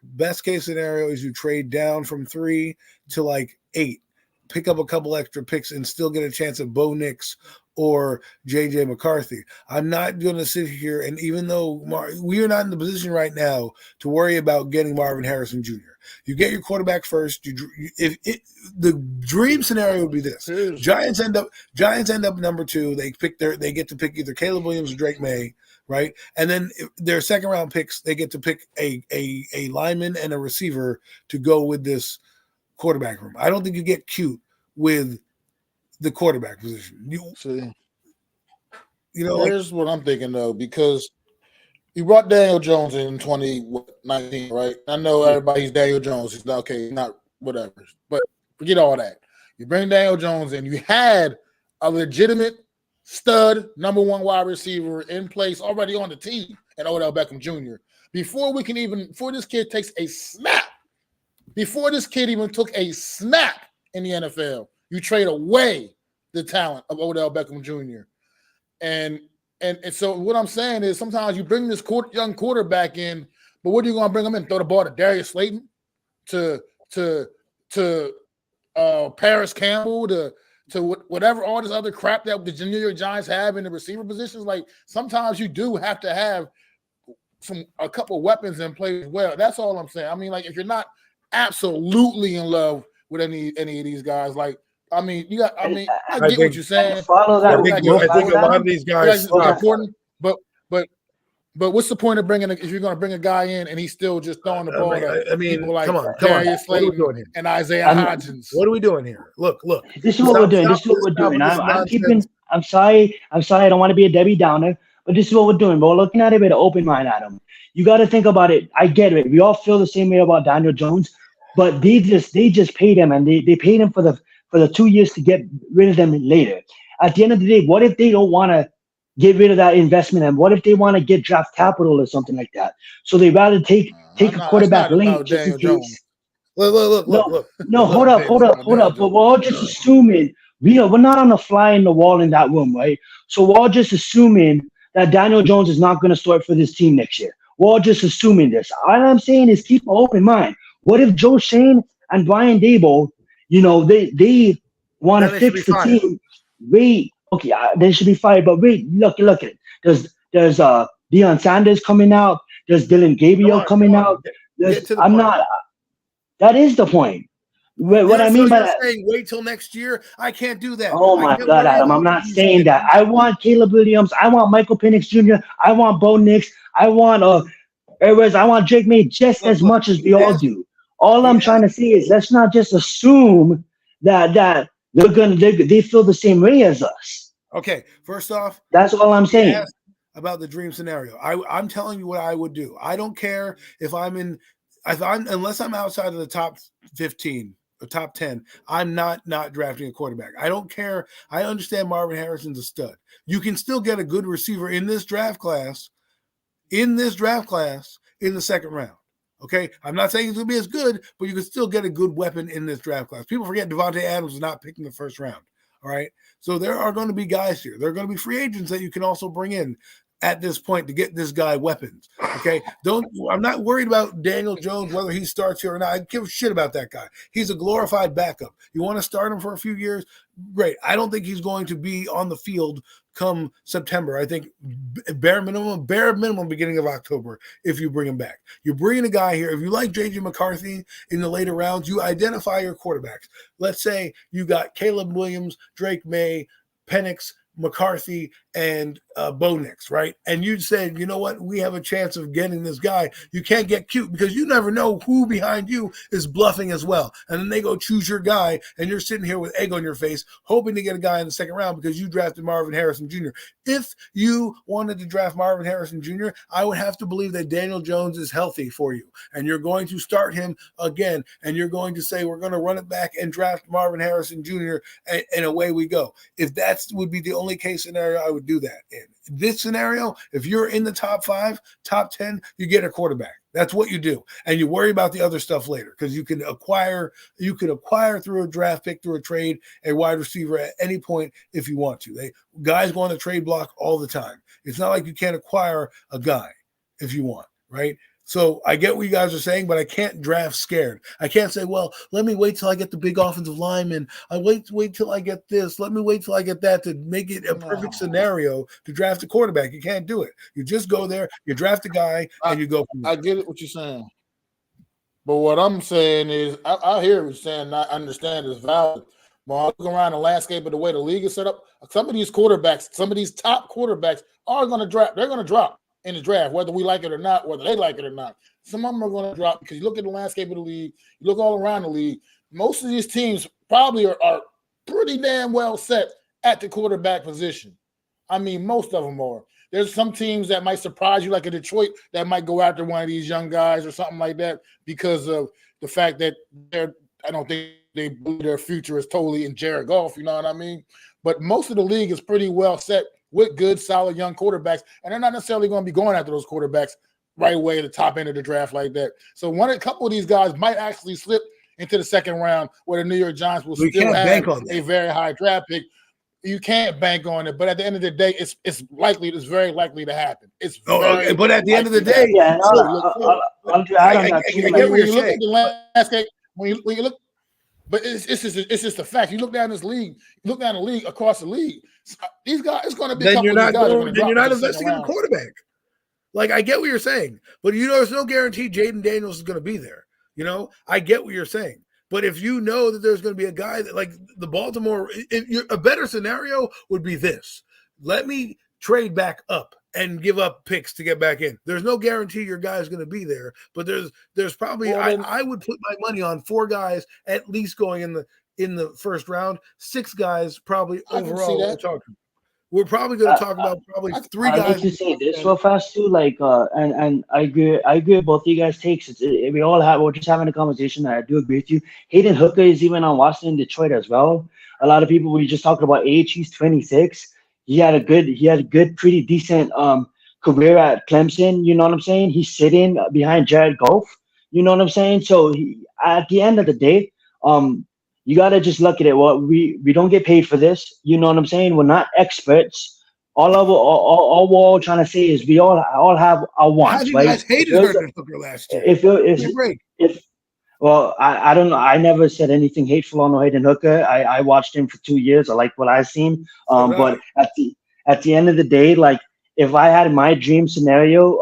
best case scenario is you trade down from 3 to like 8, pick up a couple extra picks, and still get a chance at Bo Nix or JJ McCarthy. I'm not going to sit here, and even though we are not in the position right now to worry about getting Marvin Harrison Jr., you get your quarterback first. The dream scenario would be this: Giants end up number 2. They get to pick either Caleb Williams or Drake May, right? And then their second round picks, they get to pick a lineman and a receiver to go with this quarterback room. I don't think you get cute with the quarterback position. Here's what I'm thinking though, because you brought Daniel Jones in 2019, right? I know everybody's Daniel Jones. He's not okay, not whatever. But forget all that. You bring Daniel Jones in. You had a legitimate stud number 1 wide receiver in place already on the team and Odell Beckham Jr. Before this kid takes a snap, before this kid even took a snap in the NFL, you trade away the talent of Odell Beckham Jr. And so what I'm saying is sometimes you bring this young quarterback in, but what are you going to bring him in? Throw the ball to Darius Slayton, to Paris Campbell, to whatever all this other crap that the New York Giants have in the receiver positions. Like sometimes you do have to have a couple weapons in play as well. That's all I'm saying. I mean, like if you're not absolutely in love with any of these guys, like I get what you're saying. Follow that. I think a lot of these guys important, but what's the point of if you're going to bring a guy in and he's still just throwing the ball to people like Darius Slayton and Isaiah Hodgins? What are we doing here? Look. This is what we're doing. I'm sorry. I don't want to be a Debbie Downer, but this is what we're doing. We're looking at it with an open mind, Adam. You got to think about it. I get it. We all feel the same way about Daniel Jones, but they just paid him, and they paid him for the 2 years to get rid of them later. At the end of the day, what if they don't want to get rid of that investment, and what if they want to get draft capital or something like that? So they rather take a quarterback late just in case. Look. No, hold up. But we're all just assuming we're not on the fly in the wall in that room, right? So we're all just assuming that Daniel Jones is not going to start for this team next year. We're all just assuming this. All I'm saying is keep an open mind. What if Joe Shane and Brian Daboll, they want to fix the team? Wait, okay, they should be fired. But wait, look at it. There's Deion Sanders coming out. There's Dylan Gabriel coming out. That is the point. What I mean by that, saying wait till next year. I can't do that. Oh my God, Adam! I'm not saying that. I want Caleb Williams. I want Michael Penix Jr. I want Bo Nix. I want I want Drake May just as much as we all do. All I'm trying to say is let's not just assume that they feel the same way as us. Okay, first off, that's all I'm saying about the dream scenario. I'm telling you what I would do. I don't care unless I'm outside of the top 15 or top 10. I'm not drafting a quarterback. I don't care. I understand Marvin Harrison's a stud. You can still get a good receiver in this draft class. In the second round. Okay, I'm not saying it's going to be as good, but you can still get a good weapon in this draft class. People forget Devontae Adams is not picking the first round. All right, so there are going to be guys here. There are going to be free agents that you can also bring in at this point to get this guy weapons. Okay, I'm not worried about Daniel Jones, whether he starts here or not. I don't give a shit about that guy. He's a glorified backup. You want to start him for a few years? Great. I don't think he's going to be on the field come September. I think bare minimum beginning of October if you bring him back. You're bringing a guy here. If you like JJ McCarthy in the later rounds, you identify your quarterbacks. Let's say you got Caleb Williams, Drake May, Penix, McCarthy, and Bo Nix, right? And you said, you know what? We have a chance of getting this guy. You can't get cute because you never know who behind you is bluffing as well. And then they go choose your guy, and you're sitting here with egg on your face, hoping to get a guy in the second round because you drafted Marvin Harrison Jr. If you wanted to draft Marvin Harrison Jr., I would have to believe that Daniel Jones is healthy for you, and you're going to start him again, and you're going to say, we're going to run it back and draft Marvin Harrison Jr., and away we go. If that would be the only case scenario, I would do that in. This scenario, if you're in the top 5, top 10, you get a quarterback. That's what you do. And you worry about the other stuff later because you can acquire through a draft pick, through a trade, a wide receiver at any point if you want to. Guys go on the trade block all the time. It's not like you can't acquire a guy if you want, right? So I get what you guys are saying, but I can't draft scared. I can't say, well, let me wait till I get the big offensive lineman. I wait till I get this. Let me wait till I get that to make it a perfect scenario to draft a quarterback. You can't do it. You just go there, you draft a guy, and you go from there. I get it what you're saying. But what I'm saying is, I hear what you're saying. I understand it's valid. But I look around the landscape of the way the league is set up, some of these quarterbacks, some of these top quarterbacks are going to drop. They're going to drop in the draft, whether we like it or not, whether they like it or not. Some of them are going to drop because you look at the landscape of the league, you look all around the league, most of these teams probably are pretty damn well set at the quarterback position. I mean, most of them are. There's some teams that might surprise you, like a Detroit, that might go after one of these young guys or something like that because of the fact that I don't think they believe their future is totally in Jared Goff, you know what I mean? But most of the league is pretty well set with good, solid young quarterbacks, and they're not necessarily going to be going after those quarterbacks right away at the top end of the draft like that. So a couple of these guys might actually slip into the second round where the New York Giants will still have a very high draft pick. You can't bank on it, but at the end of the day, it's very likely to happen. But at the end of the day, I get what you're saying. Look at the landscape, when you look, but it's just a fact. You look down this league, you look down the league across the league. These guys, it's going to be. Then you're not investing in the quarterback. Like, I get what you're saying, but there's no guarantee Jaden Daniels is going to be there. I get what you're saying. But if you know that there's going to be a guy that, like the Baltimore, a better scenario would be this. Let me trade back up and give up picks to get back in. There's no guarantee your guy is going to be there, but there's probably, I would put my money on 4 guys at least going in the first round, 6 guys probably overall. We're probably going to talk about probably 3 guys. I need to say this real fast too, like, and I agree with both of you guys' takes. We're just having a conversation. I do agree with you. Hayden Hooker is even on Washington, Detroit as well. A lot of people, we just talked about age. He's 26. He had a good, pretty decent career at Clemson. You know what I'm saying? He's sitting behind Jared Goff. You know what I'm saying? So at the end of the day, you got to just look at it. Well, we don't get paid for this. You know what I'm saying? We're not experts. All we're all trying to say is we all have our wants, right? You guys hated Hooker last year. Well, I don't know. I never said anything hateful on Hayden Hooker. I watched him for 2 years. I like what I've seen. But at the end of the day, like, if I had my dream scenario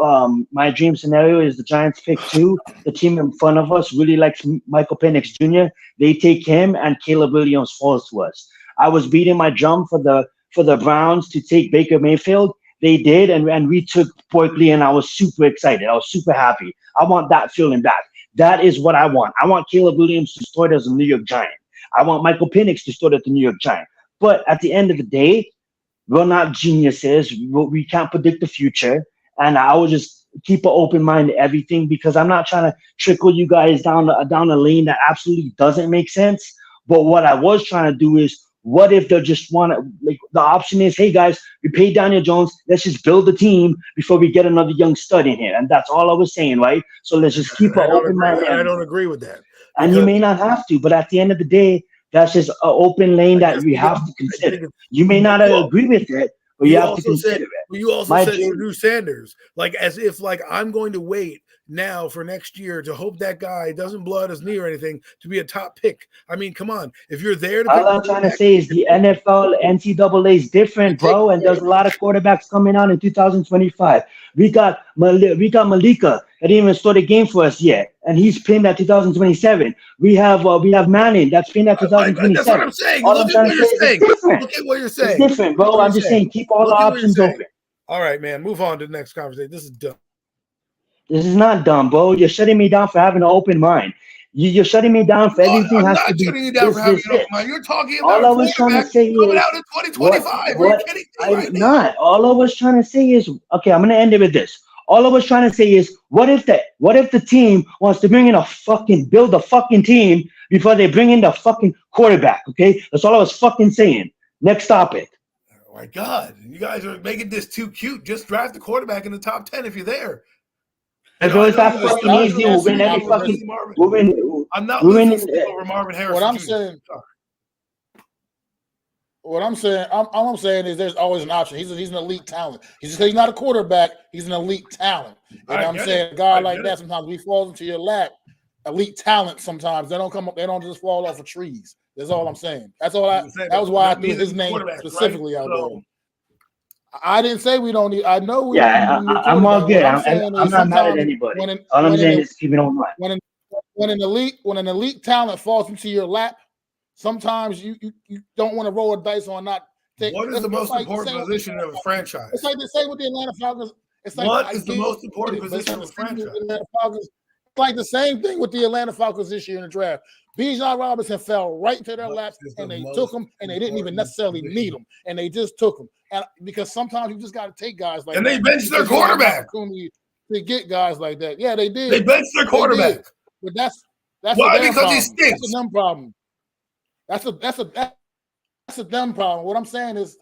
is the Giants pick 2. The team in front of us really likes Michael Penix Jr. They take him, and Caleb Williams falls to us. I was beating my drum for the Browns to take Baker Mayfield. They did, and we took Barkley, and I was super excited. I was super happy. I want that feeling back. That is what I want. I want Caleb Williams to start as a New York Giant. I want Michael Penix to start at the New York Giant. But at the end of the day, we're not geniuses. We can't predict the future. And I will just keep an open mind to everything because I'm not trying to trickle you guys down a lane that absolutely doesn't make sense. But what I was trying to do is, what if they just want to, like, the option is, hey, guys, we paid Daniel Jones. Let's just build a team before we get another young stud in here. And that's all I was saying, right? So let's just keep an open mind. I don't agree with that. And you may not have to, but at the end of the day, that's just an open lane that we have to consider. You may not agree with it, but you have to consider it. You also said Drew Sanders, like, as if, like, I'm going to wait now for next year to hope that guy doesn't blow out his knee or anything to be a top pick. I mean, come on. If you're there, all I'm trying to say is the NFL, NCAA is different, bro, and there's a lot of quarterbacks coming out in 2025. We got Malika that didn't even start a game for us yet, and he's pinned at 2027. We have Manning that's pinned at 2027. That's what I'm saying. Look at what you're saying. It's different, bro. I'm just saying keep all the options open. All right, man. Move on to the next conversation. This is dumb. This is not dumb, bro. You're shutting me down for having an open mind. You're shutting me down for everything I'm has not to be. shutting you down for having an open mind. You're talking about all I was trying to say coming is, out in 2025. Are you kidding me? I'm not. All I was trying to say is, okay, I'm gonna end it with this. All I was trying to say is, what if the team wants to build a fucking team before they bring in the fucking quarterback? Okay, that's all I was fucking saying. Next topic. Oh my God, you guys are making this too cute. Just draft the quarterback in the top 10 if you're there. If it was that fucking easy, we'll win every fucking. I'm not we'll losing sleep over Marvin Harrison. What I'm saying is there's always an option. He's an elite talent. He's not a quarterback. He's an elite talent. And I'm saying a guy like that sometimes he falls into your lap. Elite talent sometimes they don't come up. They don't just fall off of trees. That's all I'm saying. That's all that was why I threw his name specifically out there. I didn't say we don't need. I know we. Yeah, I'm all good. I'm not mad at anybody. All I'm saying is keep it on mind. When an elite talent falls into your lap, sometimes you don't want to roll a dice on not. What is the most important position of a franchise? It's like the same with the Atlanta Falcons. It's like what is the most important position of a franchise? It's like the same thing with the Atlanta Falcons this year in the draft. Bijan Robinson fell right into their laps, and they took him, and they didn't even necessarily need him, and they just took him. And because sometimes you just got to take guys like that. And they benched their quarterback to get guys like that. Yeah, they did. They benched their quarterback. But that's why? Because he stinks. That's a them problem. That's a them problem. What I'm saying is,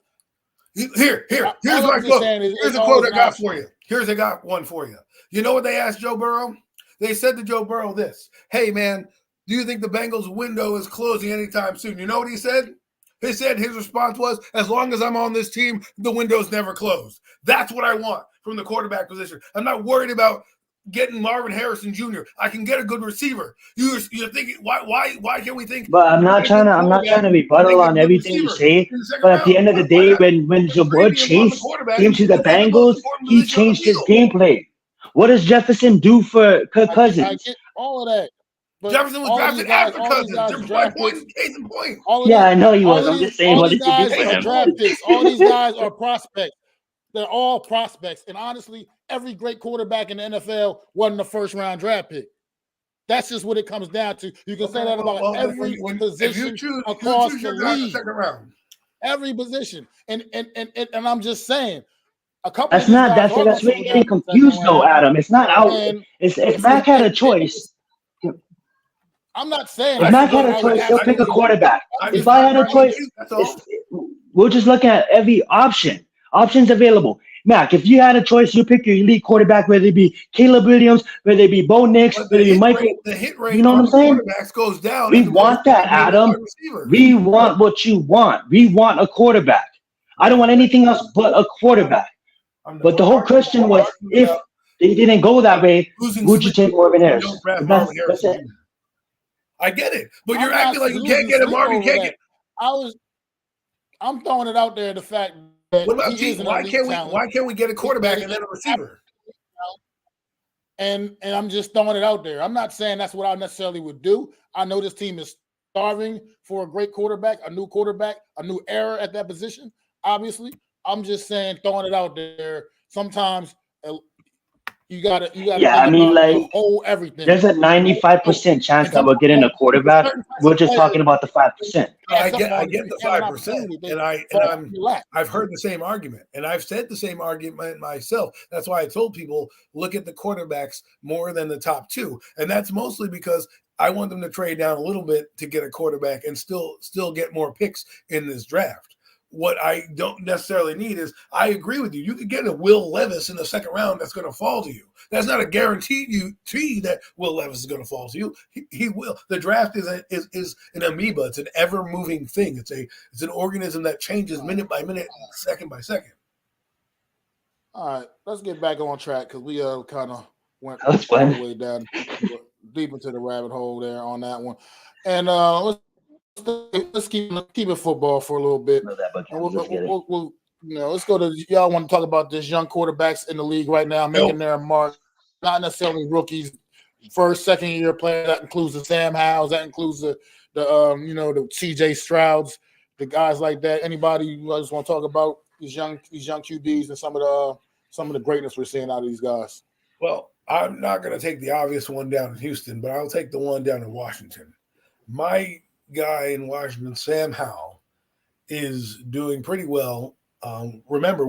here's my quote. Here's a quote I got for you. I got one for you. You know what they asked Joe Burrow? They said to Joe Burrow this: "Hey man, do you think the Bengals' window is closing anytime soon?" You know what he said? He said his response was, "As long as I'm on this team, the window's never closed." That's what I want from the quarterback position. I'm not worried about getting Marvin Harrison Jr. I can get a good receiver. You're thinking why can't we think? But I'm not trying to rebuttal on everything you say. But at the end of the day, when Ja'Marr Chase came to the Bengals, he changed his gameplay. What does Jefferson do for Kirk Cousins? I get all of that. But Jefferson was drafted after Cousins. Case in point. Yeah, I know he was. I'm just saying what did you do for him? Draft picks. All these guys are prospects. They're all prospects. And honestly, every great quarterback in the NFL wasn't a first-round draft pick. That's just what it comes down to. You can say that about every position across the league. Every position. And I'm just saying, a couple. That's where you're getting confused, though, Adam. It's not out. If Mac had a choice. I'm not saying. If Mac had a choice, he'll pick a quarterback. If I had a choice, we'll just look at every option. Options available. Mac, if you had a choice, you pick your elite quarterback, whether it be Caleb Williams, whether it be Bo Nix, whether it be Michael. The hit rate, you know what I'm saying? Quarterbacks goes down. We want that, Adam. We want what you want. We want a quarterback. I don't want anything else but a quarterback. But the whole question was, if they didn't go that way, would you take Marvin Harrison? That's it. I get it, but you're acting like you can't get a Marvin. I'm throwing it out there. The fact. What about G? Why can't we get a quarterback and then a receiver? And I'm just throwing it out there. I'm not saying that's what I necessarily would do. I know this team is starving for a great quarterback, a new era at that position. Obviously, I'm just saying throwing it out there. Sometimes you gotta. Yeah, I mean, like everything. There's a 95% chance that we're getting a quarterback. We're just talking about the 5%. I get the 5%, and I've heard the same argument, and I've said the same argument myself. That's why I told people look at the quarterbacks more than the top two, and that's mostly because I want them to trade down a little bit to get a quarterback and still get more picks in this draft. What I don't necessarily need is, I agree with you. You could get a Will Levis in the second round that's going to fall to you. That's not a guarantee that Will Levis is going to fall to you. He will. The draft is an amoeba. It's an ever-moving thing. It's an organism that changes minute by minute, second by second. All right, let's get back on track because we kind of went all the way down deep into the rabbit hole there on that one. And let's keep it football for a little bit. Let's go to y'all. Want to talk about this young quarterbacks in the league right now making their mark? Not necessarily rookies, first, second year players. That includes the Sam Howells. That includes the CJ Strouds, the guys like that. Anybody you just want to talk about these young QBs and some of the greatness we're seeing out of these guys? Well, I'm not going to take the obvious one down in Houston, but I'll take the one down in Washington. My guy in Washington, Sam Howell, is doing pretty well. Remember,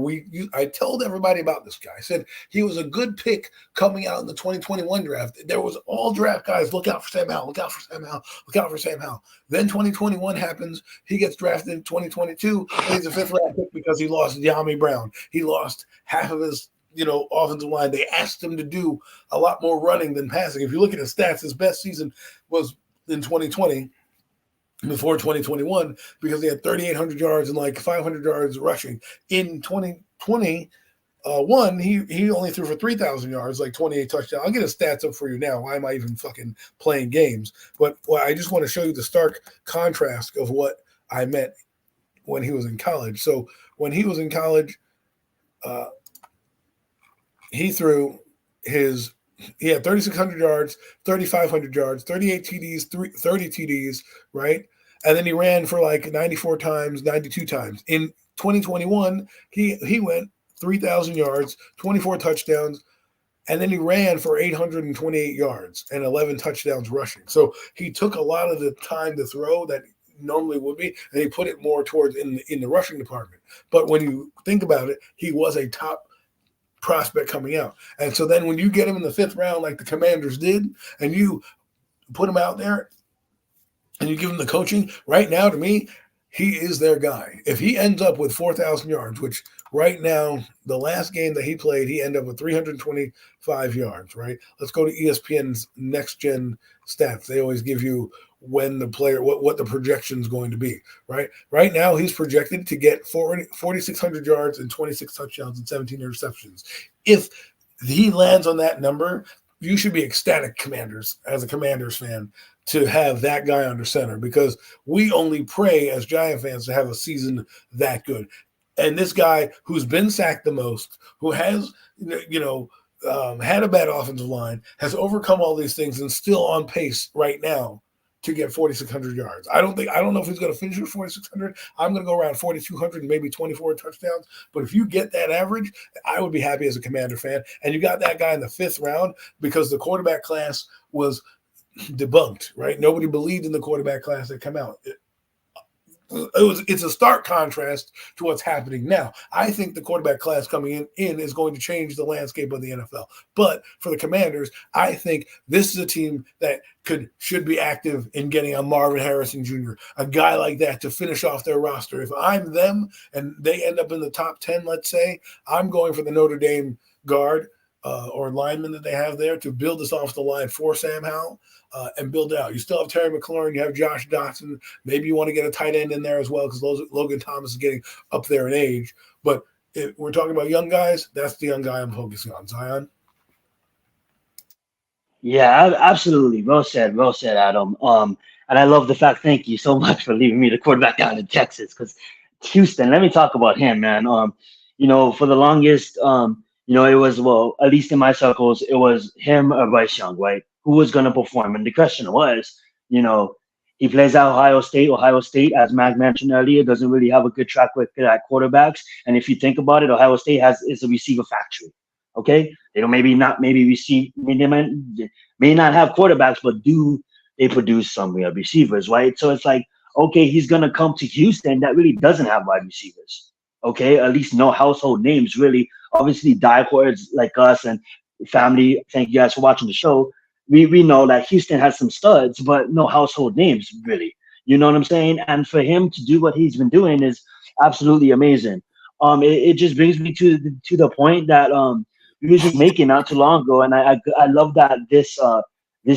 I told everybody about this guy. I said he was a good pick coming out in the 2021 draft. There was all draft guys, look out for Sam Howell, look out for Sam Howell, look out for Sam Howell. Then 2021 happens. He gets drafted in 2022, and he's a fifth-round pick because he lost Yami Brown. He lost half of his offensive line. They asked him to do a lot more running than passing. If you look at his stats, his best season was in 2020 before 2021 because he had 3,800 yards and like 500 yards rushing. In 2021, he only threw for 3,000 yards, like 28 touchdowns. I'll get his stats up for you now. Why am I even fucking playing games? But I just want to show you the stark contrast of what I meant when he was in college. So when he was in college, he had 3,600 yards, 3,500 yards, 38 TDs, 30 TDs, right? And then he ran for like 94 times, 92 times. In 2021, he went 3,000 yards, 24 touchdowns, and then he ran for 828 yards and 11 touchdowns rushing. So he took a lot of the time to throw that normally would be, and he put it more towards in the rushing department. But when you think about it, he was a top prospect coming out. And so then when you get him in the 5th round like the Commanders did, and you put him out there and you give him the coaching, right now to me, he is their guy. If he ends up with 4,000 yards, which right now, the last game that he played, he ended up with 325 yards, right? Let's go to ESPN's Next Gen stats. They always give you when the player, what the projection is going to be, right? Right now, he's projected to get 4,600 yards and 26 touchdowns and 17 interceptions. If he lands on that number, you should be ecstatic, Commanders, as a Commanders fan, to have that guy under center, because we only pray as Giant fans to have a season that good. And this guy who's been sacked the most, who has, had a bad offensive line, has overcome all these things and still on pace right now to get 4,600 yards. I don't know if he's going to finish with 4,600. I'm going to go around 4,200 and maybe 24 touchdowns. But if you get that average, I would be happy as a Commander fan. And you got that guy in the 5th round because the quarterback class was debunked, right? Nobody believed in the quarterback class that come out. It's a stark contrast to what's happening now. I think the quarterback class coming in is going to change the landscape of the NFL. But for the Commanders, I think this is a team that should be active in getting a Marvin Harrison Jr., a guy like that to finish off their roster. If I'm them and they end up in the top 10, let's say, I'm going for the Notre Dame guard or lineman that they have there to build this off the line for Sam Howell. And build it out. You still have Terry McLaurin. You have Josh Dotson. Maybe you want to get a tight end in there as well because Logan Thomas is getting up there in age. But if we're talking about young guys, that's the young guy I'm focusing on. Zion? Yeah, absolutely. Well said, Adam. And I love the fact, thank you so much for leaving me the quarterback down in Texas, because Houston, let me talk about him, man. For the longest, it was, well, at least in my circles, it was him or Bryce Young, right? Who was going to perform. And the question was, he plays at Ohio State. Ohio State, as Mac mentioned earlier, doesn't really have a good track record at quarterbacks. And if you think about it, Ohio State is a receiver factory. Okay? They may not have quarterbacks, but they produce some real receivers, right? So it's like, okay, he's going to come to Houston that really doesn't have wide receivers. Okay? At least no household names, really. Obviously, diehards like us and family, thank you guys for watching the show. We know that Houston has some studs, but no household names, really. You know what I'm saying? And for him to do what he's been doing is absolutely amazing. It just brings me to the point that we were just making not too long ago, and I love that this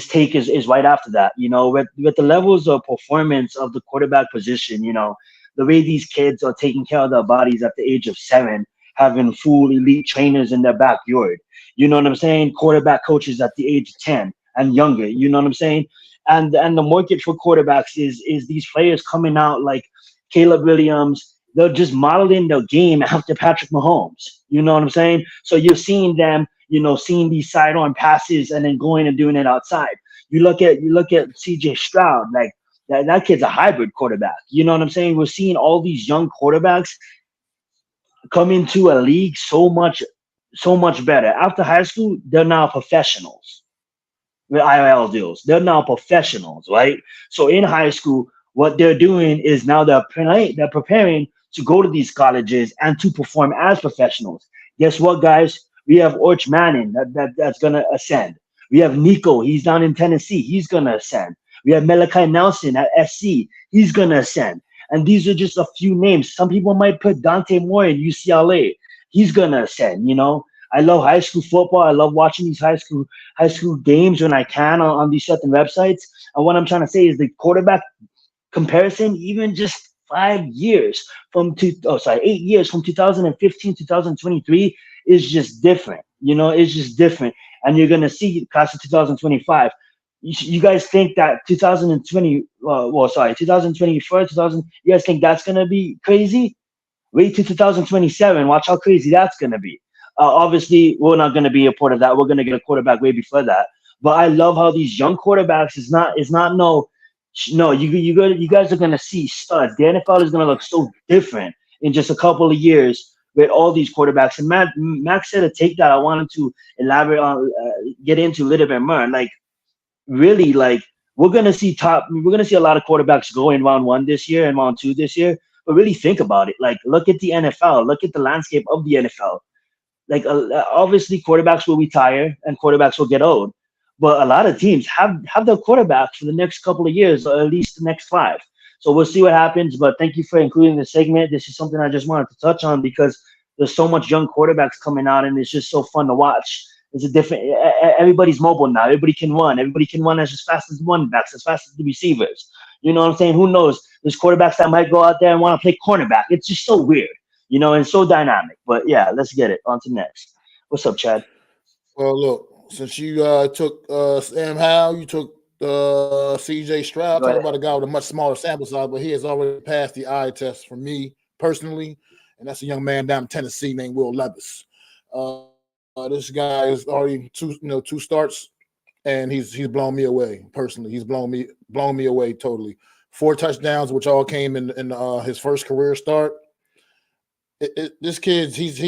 take is right after that. With the levels of performance of the quarterback position, the way these kids are taking care of their bodies at the age of 7, having full elite trainers in their backyard. You know what I'm saying? Quarterback coaches at the age of 10 and younger. You know what I'm saying? And the market for quarterbacks is these players coming out like Caleb Williams. They're just modeling their game after Patrick Mahomes. You know what I'm saying? So you're seeing them, seeing these sidearm passes and then going and doing it outside. You look at CJ Stroud, like that kid's a hybrid quarterback. You know what I'm saying? We're seeing all these young quarterbacks come into a league so much better. After high school, they're now professionals with IRL deals. They're now professionals, right? So in high school, what they're doing is now they're preparing to go to these colleges and to perform as professionals. Guess what, guys? We have Orch Manning that's going to ascend. We have Nico. He's down in Tennessee. He's going to ascend. We have Malachi Nelson at SC. He's going to ascend. And these are just a few names. Some people might put Dante Moore in UCLA. He's going to ascend, I love high school football. I love watching these high school games when I can on these certain websites. And what I'm trying to say is the quarterback comparison, even just 5 years 8 years from 2015 2023 is just different. It's just different. And you're gonna see class of 2025. You guys think that 2020, 2024, 2000, you guys think that's gonna be crazy? Wait till 2027. Watch how crazy that's gonna be. Obviously, we're not gonna be a part of that. We're gonna get a quarterback way before that. But I love how these young quarterbacks is not no. You guys are gonna see studs. The NFL is gonna look so different in just a couple of years with all these quarterbacks. And Max said to take that. I wanted to elaborate on, get into a little bit more. Like really, like we're gonna see a lot of quarterbacks go in round one this year and round two this year. But really think about it. Like look at the NFL. Look at the landscape of the NFL. Like obviously quarterbacks will retire and quarterbacks will get old, but a lot of teams have their quarterbacks for the next couple of years, or at least the next five. So we'll see what happens. But thank you for including the segment. This is something I just wanted to touch on because there's so much young quarterbacks coming out, and it's just so fun to watch. It's a different. Everybody's mobile now. Everybody can run. Everybody can run as fast as the running backs, as fast as the receivers. You know what I'm saying? Who knows? There's quarterbacks that might go out there and want to play cornerback. It's just so weird. And so dynamic. But yeah, let's get it on to next. What's up, Chad? Well, look, since you took Sam Howell, you took CJ Stroud. Talk about a guy with a much smaller sample size, but he has already passed the eye test for me personally, and that's a young man down in Tennessee named Will Levis. This guy is already two starts, and he's blown me away personally. He's blown me away totally. 4 touchdowns, which all came in his first career start. This kid, he's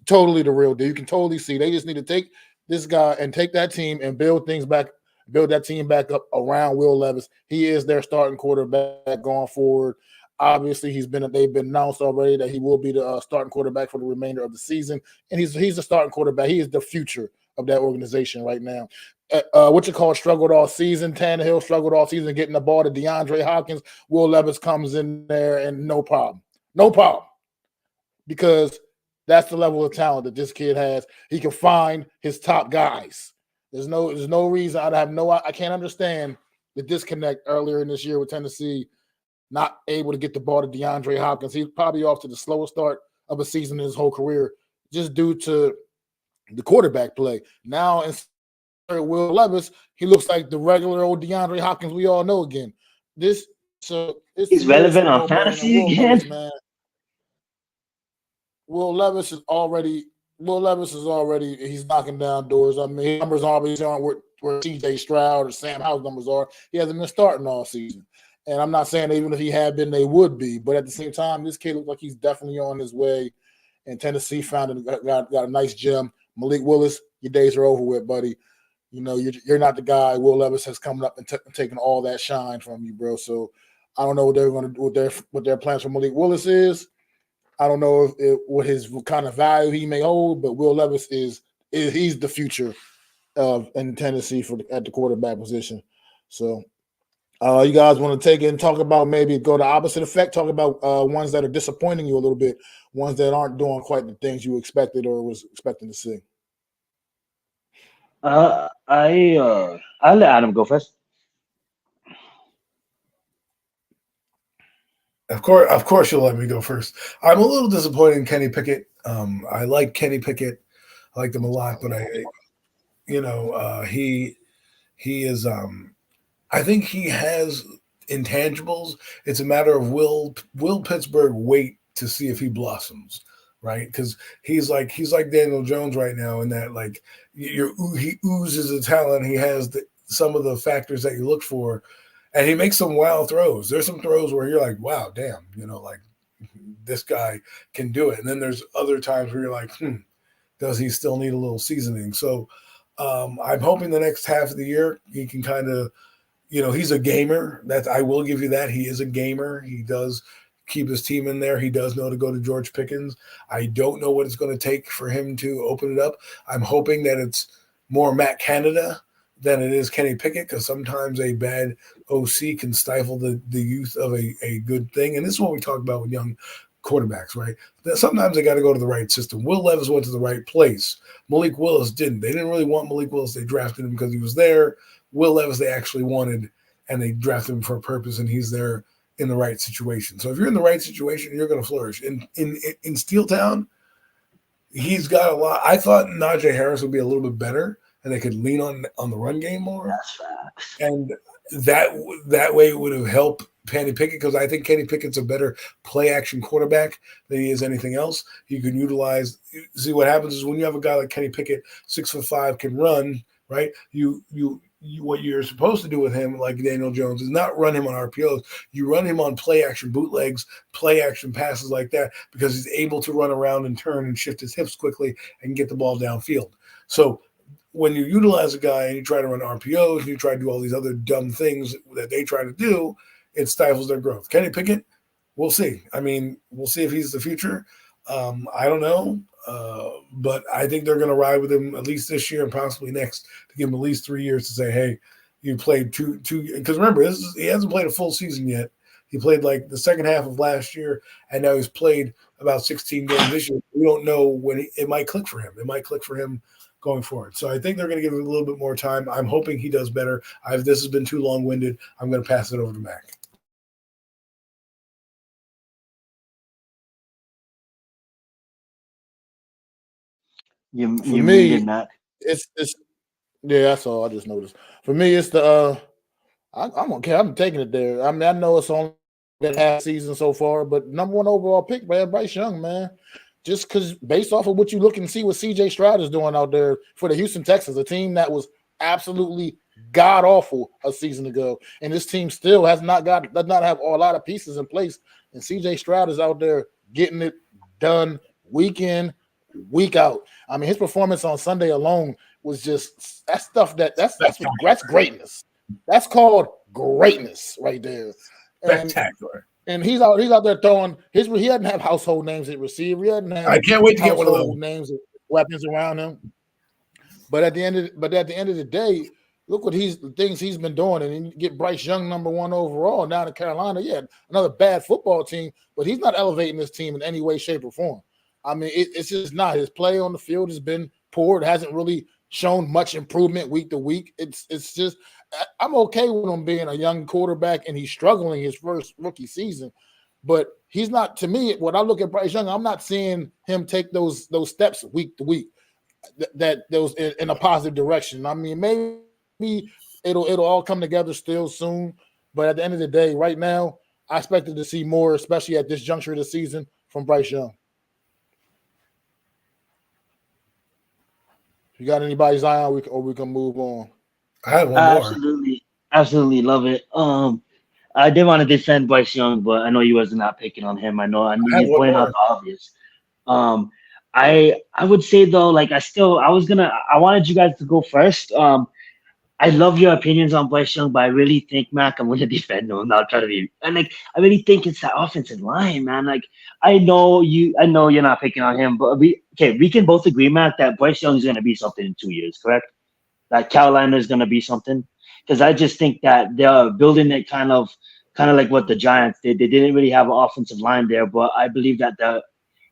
totally the real deal. You can totally see they just need to take this guy and take that team and build that team back up around Will Levis. He is their starting quarterback going forward. Obviously, they've been announced already that he will be the starting quarterback for the remainder of the season, and he's the starting quarterback. He is the future of that organization right now. Struggled all season. Tannehill struggled all season getting the ball to DeAndre Hopkins. Will Levis comes in there and no problem. No problem, because that's the level of talent that this kid has. He can find his top guys. There's no reason. I can't understand the disconnect earlier in this year with Tennessee not able to get the ball to DeAndre Hopkins. He's probably off to the slowest start of a season in his whole career just due to the quarterback play. Now, instead of Will Levis, he looks like the regular old DeAndre Hopkins we all know again. He's relevant on fantasy again. Levis, man. Will Levis is already he's knocking down doors. I mean, his numbers always aren't where CJ Stroud or Sam Howell's numbers are. He hasn't been starting all season. And I'm not saying that even if he had been, they would be. But at the same time, this kid looks like he's definitely on his way. And Tennessee got a nice gem. Malik Willis, your days are over with, buddy. You're not the guy. Will Levis has come up and taken all that shine from you, bro. So I don't know what they're going to do, what their plans for Malik Willis is. I don't know what kind of value he may hold, but Will Levis he's the future in Tennessee at the quarterback position. So you guys want to take it and talk about, maybe go the opposite effect, talk about ones that are disappointing you a little bit, ones that aren't doing quite the things you expected or was expecting to see. I'll let Adam go first. Of course, you'll let me go first. I'm a little disappointed in Kenny Pickett. I like Kenny Pickett. I like him a lot, but he is. I think he has intangibles. It's a matter of will Pittsburgh wait to see if he blossoms, right? Because he's like Daniel Jones right now in that, like, he oozes a talent. He has some of the factors that you look for. And he makes some wild throws. There's some throws where you're like, wow, damn, like this guy can do it. And then there's other times where you're like, does he still need a little seasoning? So I'm hoping the next half of the year he can kind of, he's a gamer. I will give you that. He is a gamer. He does keep his team in there. He does know to go to George Pickens. I don't know what it's going to take for him to open it up. I'm hoping that it's more Matt Canada than it is Kenny Pickett, because sometimes a bad OC can stifle the youth of a good thing. And this is what we talk about with young quarterbacks, right? Sometimes they got to go to the right system. Will Levis went to the right place. Malik Willis didn't. They didn't really want Malik Willis. They drafted him because he was there. Will Levis they actually wanted, and they drafted him for a purpose, and he's there in the right situation. So if you're in the right situation, you're going to flourish. In Steel Town, he's got a lot. I thought Najee Harris would be a little bit better, and they could lean on the run game more. That's facts. And that way it would have helped Kenny Pickett, because I think Kenny Pickett's a better play-action quarterback than he is anything else. He can utilize – see, what happens is when you have a guy like Kenny Pickett, 6'5", can run, right? What you're supposed to do with him, like Daniel Jones, is not run him on RPOs. You run him on play-action bootlegs, play-action passes like that, because he's able to run around and turn and shift his hips quickly and get the ball downfield. So when you utilize a guy and you try to run RPOs and you try to do all these other dumb things that they try to do, it stifles their growth. Kenny Pickett, we'll see. I mean, we'll see if he's the future. I don't know. But I think they're going to ride with him at least this year and possibly next, to give him at least 3 years to say, hey, you played two. Because remember, he hasn't played a full season yet. He played like the second half of last year, and now he's played about 16 games this year. We don't know when it might click for him. It might click for him going forward. So I think they're going to give him a little bit more time. I'm hoping he does better. This has been too long-winded. I'm going to pass it over to Mac. You me, muted, Matt. It's yeah, that's all. I just noticed. For me, it's the I'm okay. I'm taking it there. I mean, I know it's only been half season so far, but number one overall pick, man, Bryce Young, man. Just because based off of what you look and see what CJ Stroud is doing out there for the Houston Texans, a team that was absolutely god awful a season ago, and this team still does not have a lot of pieces in place. And CJ Stroud is out there getting it done week in, week out. I mean, his performance on Sunday alone was just that's that's greatness. That's called greatness right there. Spectacular. And he's out there throwing he doesn't have household names at receiver. He doesn't have I can't wait to get one of those names and weapons around him. But at the end of the day, look what the things he's been doing, and you get Bryce Young number one overall down in Carolina. Yeah, another bad football team, but he's not elevating this team in any way, shape, or form. I mean, it's just not. His play on the field has been poor. It hasn't really shown much improvement week to week. It's just I'm okay with him being a young quarterback and he's struggling his first rookie season, but he's not. To me, when I look at Bryce Young, I'm not seeing him take those steps week to week that those in a positive direction. I mean, maybe it'll all come together still soon, but at the end of the day, right now, I expected to see more, especially at this juncture of the season, from Bryce Young. You got anybody, Zion, we can move on? I have one more. Absolutely love it. I did want to defend Bryce Young, but I know you wasn't not picking on him. I knew you pointed out the obvious. I would say though, like I wanted you guys to go first. I love your opinions on Bryce Young, but I really think, Mac, I'm gonna defend him. I'm not trying to be, and like I really think it's that offensive line, man. Like I know you're not picking on him, but we can both agree, Mac, that Bryce Young is gonna be something in 2 years, correct? That Carolina is gonna be something, because I just think that they're building it kind of like what the Giants did. They didn't really have an offensive line there, but I believe that the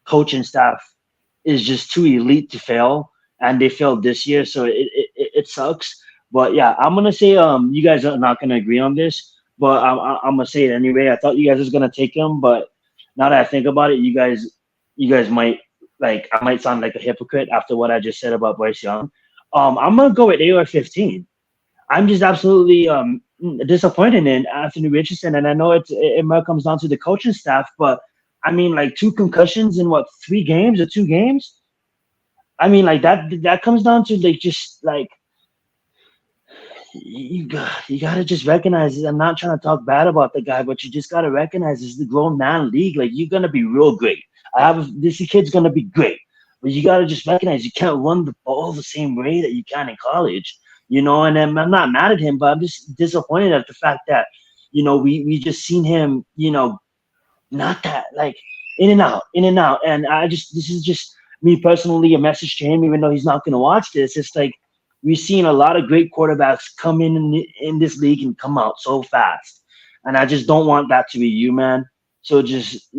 coaching staff is just too elite to fail, and they failed this year, so it sucks. But yeah, I'm gonna say you guys are not gonna agree on this, but I'm gonna say it anyway. I thought you guys was gonna take him, but now that I think about it, you guys might I might sound like a hypocrite after what I just said about Bryce Young. I'm gonna go with AR-15. I'm just absolutely disappointed in Anthony Richardson, and I know it might comes down to the coaching staff, but I mean, like 2 concussions in 3 games or 2 games. I mean, like that comes down to you gotta just recognize it. I'm not trying to talk bad about the guy, but you just gotta recognize it's the grown man league. Like you're gonna be real great. This kid's gonna be great, but you gotta just recognize you can't run the ball the same way that you can in college. And I'm not mad at him, but I'm just disappointed at the fact that we just seen him not that in and out, and this is just me personally a message to him, even though he's not gonna watch this. It's like we've seen a lot of great quarterbacks come in this league and come out so fast. And I just don't want that to be you, man. So just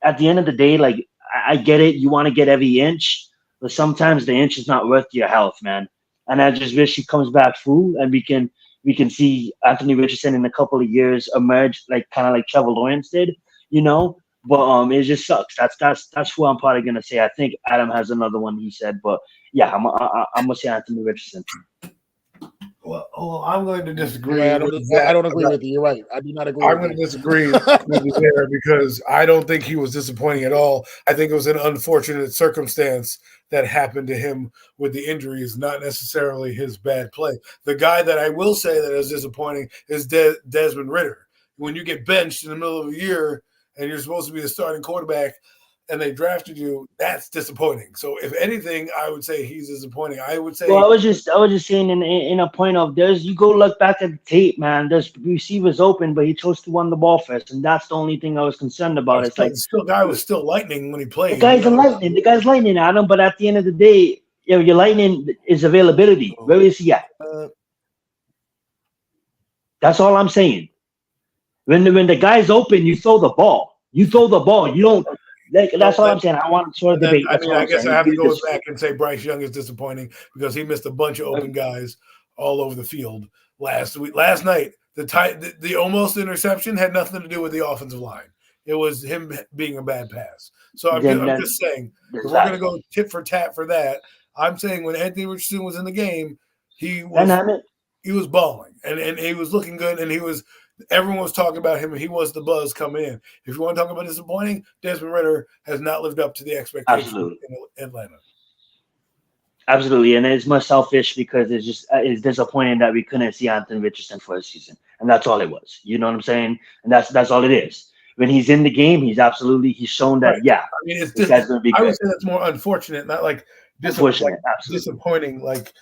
at the end of the day, like I get it, you want to get every inch, but sometimes the inch is not worth your health, man. And I just wish he comes back full, and we can see Anthony Richardson in a couple of years emerge like kind of like Trevor Lawrence did, you know. But it just sucks. That's who I'm probably gonna say. I think Adam has another one he said, but yeah, I'm gonna say Anthony Richardson. Well, I'm going to disagree Right, with I that. don't agree with you. You're right. I do not agree I'm with going to you. disagree with you there because I don't think he was disappointing at all. I think it was an unfortunate circumstance that happened to him with the injuries, not necessarily his bad play. The guy that I will say that is disappointing is Desmond Ridder. When you get benched in the middle of a year and you're supposed to be the starting quarterback and they drafted you, that's disappointing. So if anything, I would say he's disappointing. I would say Well, I was just saying in a point of there's you go look back at the tape, man. There's receivers open, but he chose to run the ball first, and that's the only thing I was concerned about. It's like still guy was still lightning when he the played. guy's a lightning. The guy's lightning, Adam. But at the end of the day, your lightning is availability. Where is he at? That's all I'm saying. When the guy's open, you throw the ball. You throw the ball. You don't. Like, that's all I'm saying. I want to sort of debate. That's all I I'm guess saying. I have to go back and say Bryce Young is disappointing because he missed a bunch of open guys all over the field last night. The almost interception had nothing to do with the offensive line. It was him being a bad pass. So I'm just saying, if we're going to go tit for tat for that, I'm saying when Anthony Richardson was in the game, he was balling and he was looking good, and everyone was talking about him, and he was the buzz coming in. If you want to talk about disappointing, Desmond Ridder has not lived up to the expectations in Atlanta. Absolutely, and it's much selfish because it's disappointing that we couldn't see Anthony Richardson for a season, and that's all it was. You know what I'm saying? And that's all it is. When he's in the game, he's shown that. Right. Yeah, I mean, this guy's gonna be good. I would say that's more unfortunate, not like disappointing. Like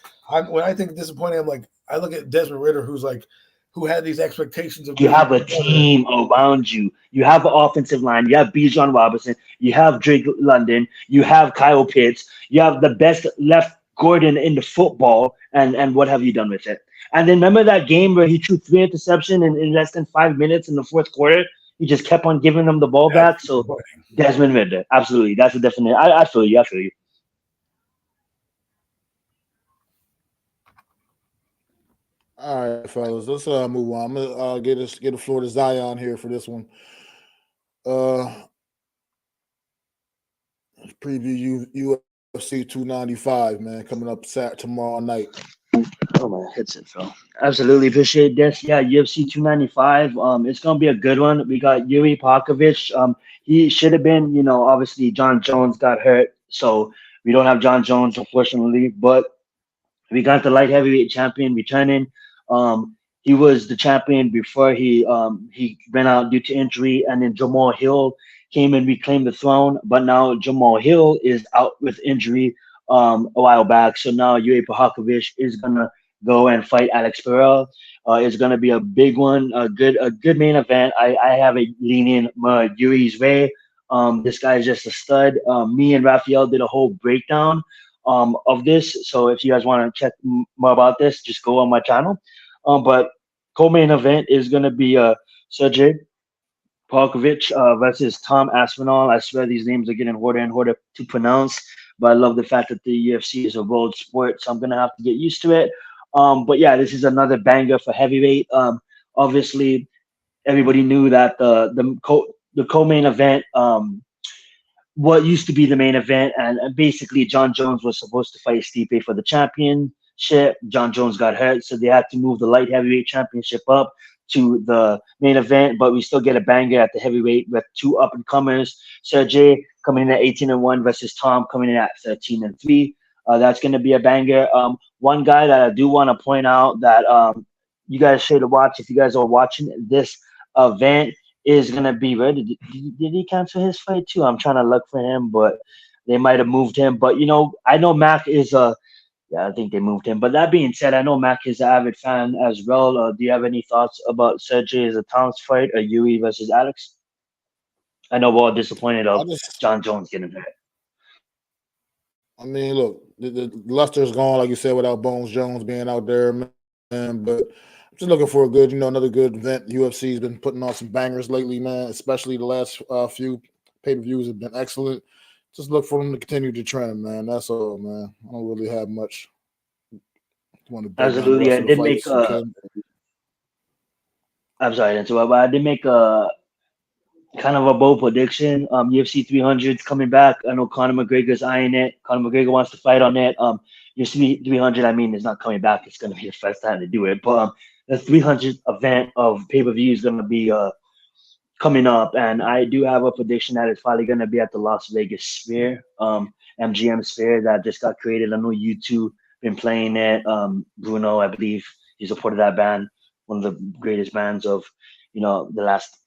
when I think disappointing, I'm like I look at Desmond Ridder, who had these expectations of. You have a team around you. You have an offensive line. You have Bijan Robinson. You have Drake London. You have Kyle Pitts. You have the best left Gordon in the football. And what have you done with it? And then remember that game where he threw 3 interceptions in less than 5 minutes in the fourth quarter? He just kept on giving them the ball back. So Desmond Ridder, absolutely. That's a definite. I feel you. All right, fellas, let's move on. I'm gonna get the floor to Zion here for this one. Let's preview UFC 295, man, coming up tomorrow night. Oh, my headset fell. Absolutely appreciate this. Yeah, UFC 295. It's gonna be a good one. We got Yuri Pakovich. He should have been, obviously John Jones got hurt, so we don't have John Jones, unfortunately. But we got the light heavyweight champion returning. He was the champion before he ran out due to injury, and then Jamal Hill came and reclaimed the throne. But now Jamal Hill is out with injury a while back. So now Yuri Prohakovich is gonna go and fight Alex Pereira. It's gonna be a big one, a good main event. I have a leaning Yuri's way. This guy is just a stud. Me and Raphael did a whole breakdown of this. So if you guys want to check more about this, just go on my channel. But co-main event is going to be Sergey Palkovich versus Tom Aspinall. I swear these names are getting harder and harder to pronounce, but I love the fact that the UFC is a world sport, so I'm going to have to get used to it. But yeah, this is another banger for heavyweight. Obviously, everybody knew that the co-main event what used to be the main event, and basically John Jones was supposed to fight Stipe for the championship. John Jones got hurt, so they had to move the light heavyweight championship up to the main event, but we still get a banger at the heavyweight with 2 up-and-comers. Sergey coming in at 18-1 versus Tom coming in at 13-3. That's going to be a banger. One guy that I do want to point out that you guys should watch if you guys are watching this event is going to be ready. Did he cancel his fight too? I'm trying to look for him, but they might have moved him. But, I know Mac is yeah, I think they moved him. But that being said, I know Mac is an avid fan as well. Do you have any thoughts about Sergey as a Towns fight or Yuri versus Alex? I know we're all disappointed of John Jones getting hurt. I mean, look, the luster's gone, like you said, without Bones Jones being out there, man. But I'm just looking for a good, another good event. UFC's been putting on some bangers lately, man, especially the last few Pay-per-views have been excellent. Just look for them to continue the trend, man. That's all, man. I don't really have much. Want to break down the Absolutely. rest I of the did make fights? You can. I'm sorry to interrupt, but I did make a kind of a bold prediction. UFC 300 is coming back. I know Conor McGregor's eyeing it. Conor McGregor wants to fight on it. UFC 300, I mean, is not coming back. It's going to be the first time to do it. But the 300th event of pay-per-view is going to be coming up, and I do have a prediction that it's probably going to be at the Las Vegas Sphere, MGM Sphere that just got created. I know you two been playing it. Bruno, I believe, he's a part of that band, one of the greatest bands of the last,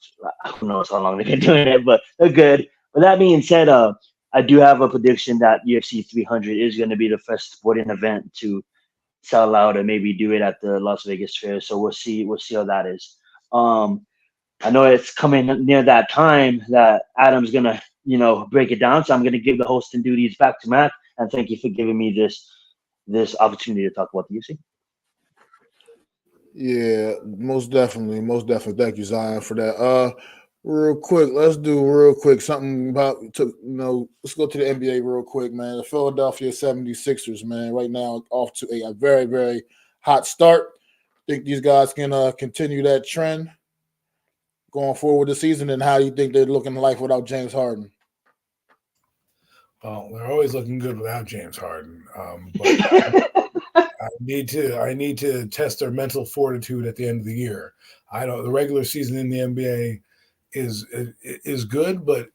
who knows how long they've been doing it, but they're good. With that being said, I do have a prediction that UFC 300 is going to be the first sporting event to sell out and maybe do it at the Las Vegas Fair. So we'll see how that is. I know it's coming near that time that Adam's gonna, break it down. So I'm gonna give the hosting duties back to Matt, and thank you for giving me this opportunity to talk about the UFC. Yeah, most definitely. Thank you, Zion, for that. Real quick, let's do something about let's go to the NBA real quick, man. The Philadelphia 76ers, man, right now off to a very, very hot start. Think these guys can continue that trend going forward this season, and how do you think they're looking like without James Harden? Well, they're always looking good without James Harden, but I need to test their mental fortitude at the end of the year. The regular season in the NBA is good, but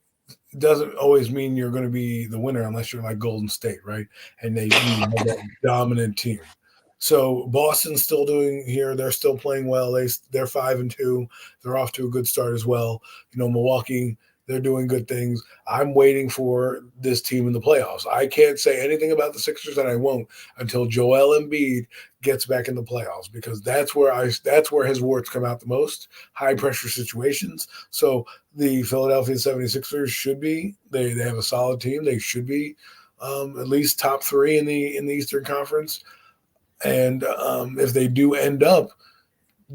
it doesn't always mean you're going to be the winner unless you're like Golden State, right? And you have that dominant team. So Boston's still doing here. They're still playing well. They're 5-2. They're off to a good start as well. Milwaukee, they're doing good things. I'm waiting for this team in the playoffs. I can't say anything about the Sixers, and I won't until Joel Embiid gets back in the playoffs, because that's where his warts come out the most, high pressure situations. So the Philadelphia 76ers should be, they have a solid team. They should be at least top 3 in the Eastern Conference. And if they do end up,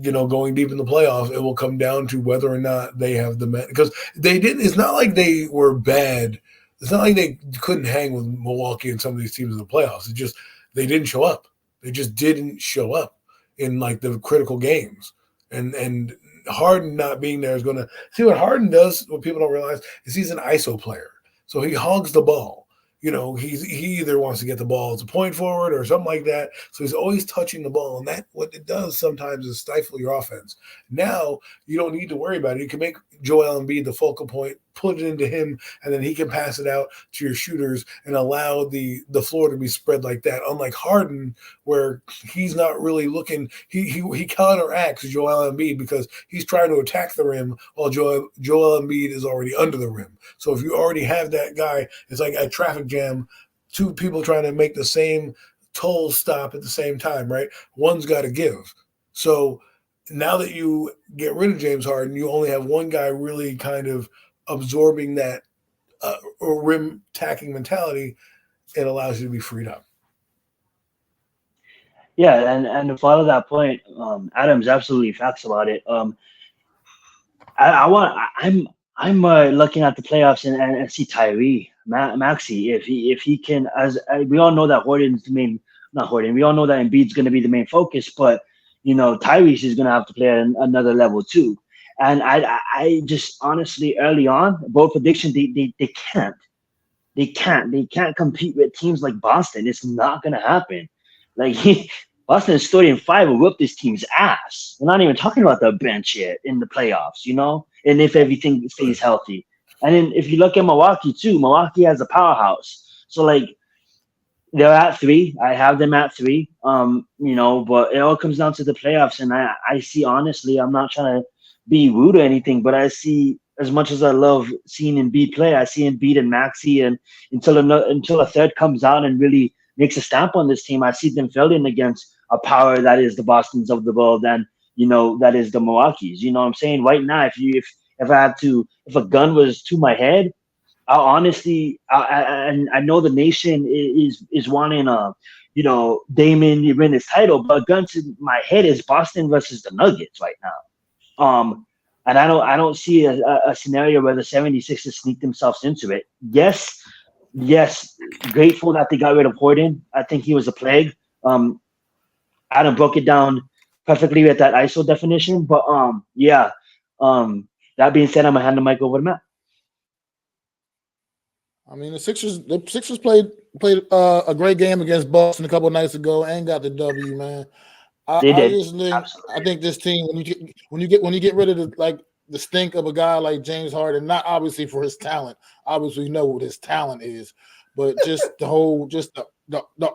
going deep in the playoffs, it will come down to whether or not they have the men. Because they didn't. It's not like they were bad. It's not like they couldn't hang with Milwaukee and some of these teams in the playoffs. It's just they didn't show up. They just didn't show up in like the critical games. And Harden not being there is going to see what Harden does. What people don't realize is he's an ISO player, so he hogs the ball. He either wants to get the ball as a point forward or something like that. So he's always touching the ball. And that what it does sometimes is stifle your offense. Now you don't need to worry about it. You can make Joel Embiid the focal point, put it into him, and then he can pass it out to your shooters and allow the floor to be spread like that. Unlike Harden, where he's not really looking, he counteracts Joel Embiid because he's trying to attack the rim while Joel Embiid is already under the rim. So if you already have that guy, it's like a traffic jam, two people trying to make the same toll stop at the same time, right? One's got to give. So now that you get rid of James Harden, you only have one guy really kind of absorbing that rim tacking mentality. It allows you to be freed up. Yeah, and to follow that point, Adam's absolutely facts about it. I'm looking at the playoffs and see Tyree Maxey if he can, as we all know that Harden's the main, not Harden. We all know that Embiid's going to be the main focus, but Tyrese is going to have to play at another level too. And I just honestly early on, bold prediction, they can't compete with teams like Boston. It's not going to happen. Like Boston is starting 5 will whip this team's ass. We're not even talking about the bench yet in the playoffs, and if everything stays healthy. And then if you look at Milwaukee too, Milwaukee has a powerhouse. So like they're at 3. I have them at 3. But it all comes down to the playoffs. And I see, honestly, I'm not trying to be rude or anything, but I see, as much as I love seeing Embiid play, I see Embiid and Maxey, and until a third comes out and really makes a stamp on this team, I see them failing against a power that is the Bostons of the world and that is the Milwaukees. You know what I'm saying? Right now, if a gun was to my head, I honestly, I know the nation is wanting Damon to win his title, but a gun to my head is Boston versus the Nuggets right now. And I don't see a scenario where the 76ers sneak themselves into it. Yes, grateful that they got rid of Horton. I think he was a plague. Adam broke it down perfectly with that ISO definition. But yeah. That being said, I'm gonna hand the mic over to Matt. I mean, the Sixers played a great game against Boston a couple of nights ago and got the W, man. They I did. just think Absolutely. I think this team when you get rid of the stink of a guy like James Harden, not obviously for his talent, obviously we know what his talent is, but just the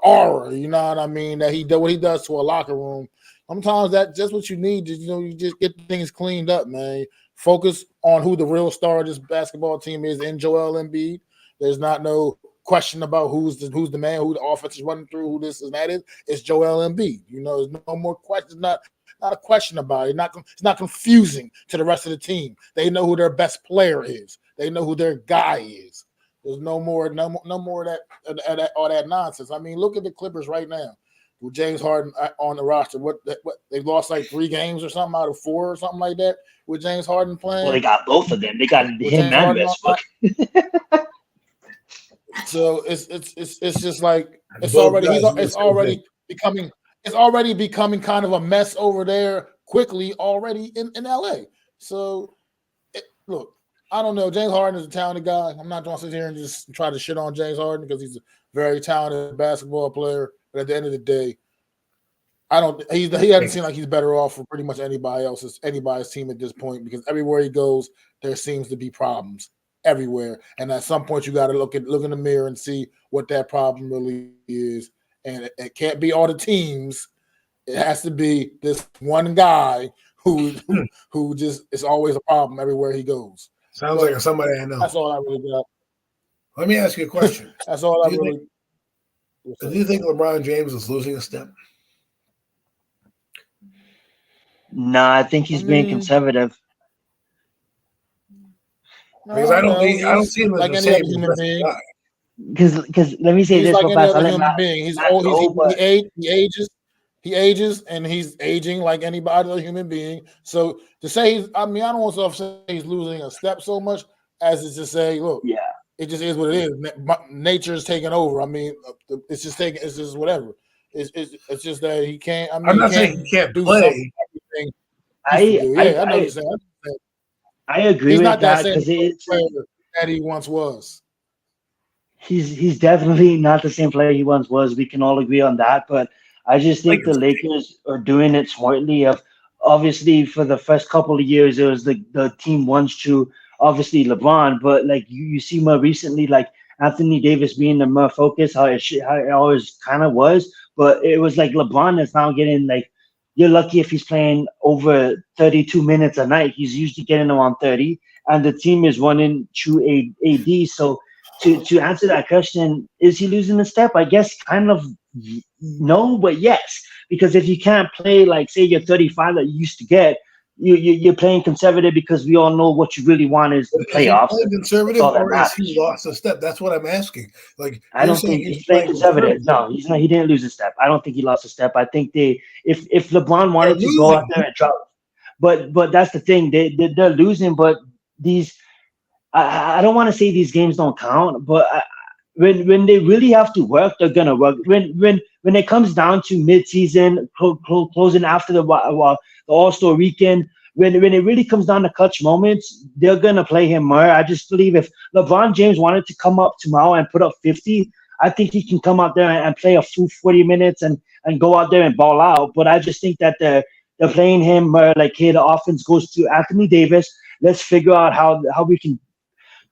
aura, you know what I mean, that what he does to a locker room. Sometimes that's just what you need. You just get things cleaned up, man. Focus on who the real star of this basketball team is in Joel Embiid. There's not no question about who's the man, who the offense is running through, who this and that is. It's Joel Embiid. There's no more questions. Not a question about it. It's not confusing to the rest of the team. They know who their best player is. They know who their guy is. There's no more of that all that nonsense. I mean, look at the Clippers right now with James Harden on the roster. What they've lost like 3 games or something out of 4 or something like that with James Harden playing. Well, they got both of them. They got him James and Harden Westbrook. So it's just like it's already becoming kind of a mess over there quickly already in LA. So look, I don't know. James Harden is a talented guy. I'm not going to sit here and just try to shit on James Harden because he's a very talented basketball player. But at the end of the day, he hasn't seemed like he's better off for pretty much anybody's team at this point, because everywhere he goes, there seems to be problems everywhere. And at some point you got to look in the mirror and see what that problem really is. And it can't be all the teams. It has to be this one guy who just is always a problem everywhere he goes. Sounds like somebody I know. That's all I really got. Let me ask you a question. That's all I really. Do you think LeBron James is losing a step? Nah, I think he's being conservative. Because I don't see him as like any other human being. Because let me say he's this like real any fast. other human being. He's old. He ages, and he's aging like any other human being. So to say I don't want to say he's losing a step so much as it's just say, look, yeah, it just is what it is. Nature is taking over. I mean, it's just whatever. It's just that he can't. I mean, I'm not saying he can't play. I know what you're saying. I agree he's with not that because it's that he once was. He's definitely not the same player he once was. We can all agree on that. But I just think the Lakers are doing it smartly. Obviously, for the first couple of years, it was the team wants to obviously LeBron, but like you see more recently, like Anthony Davis being the more focus, how it always kind of was. But it was like LeBron is now getting like, you're lucky if he's playing over 32 minutes a night. He's usually getting around 30, and the team is running through AD. So to answer that question, is he losing a step? I guess kind of no, but yes, because if you can't play like say you're 35 that you used to get, you're playing conservative because we all know what you really want is the playoffs. Is he playing conservative or is he lost a step? That's what I'm asking. Like I don't think he's playing conservative. No, he's not. He didn't lose a step. I don't think he lost a step. I think if LeBron wanted to go out there and drop, but that's the thing. They're losing. But I don't want to say these games don't count, but when they really have to work, they're gonna work. When it comes down to mid-season, closing after the All-Star weekend, when it really comes down to clutch moments, they're gonna play him more. I just believe if LeBron James wanted to come up tomorrow and put up 50, I think he can come out there and play a full 40 minutes and go out there and ball out. But I just think that they're playing him more like, hey, the offense goes to Anthony Davis. Let's figure out how we can.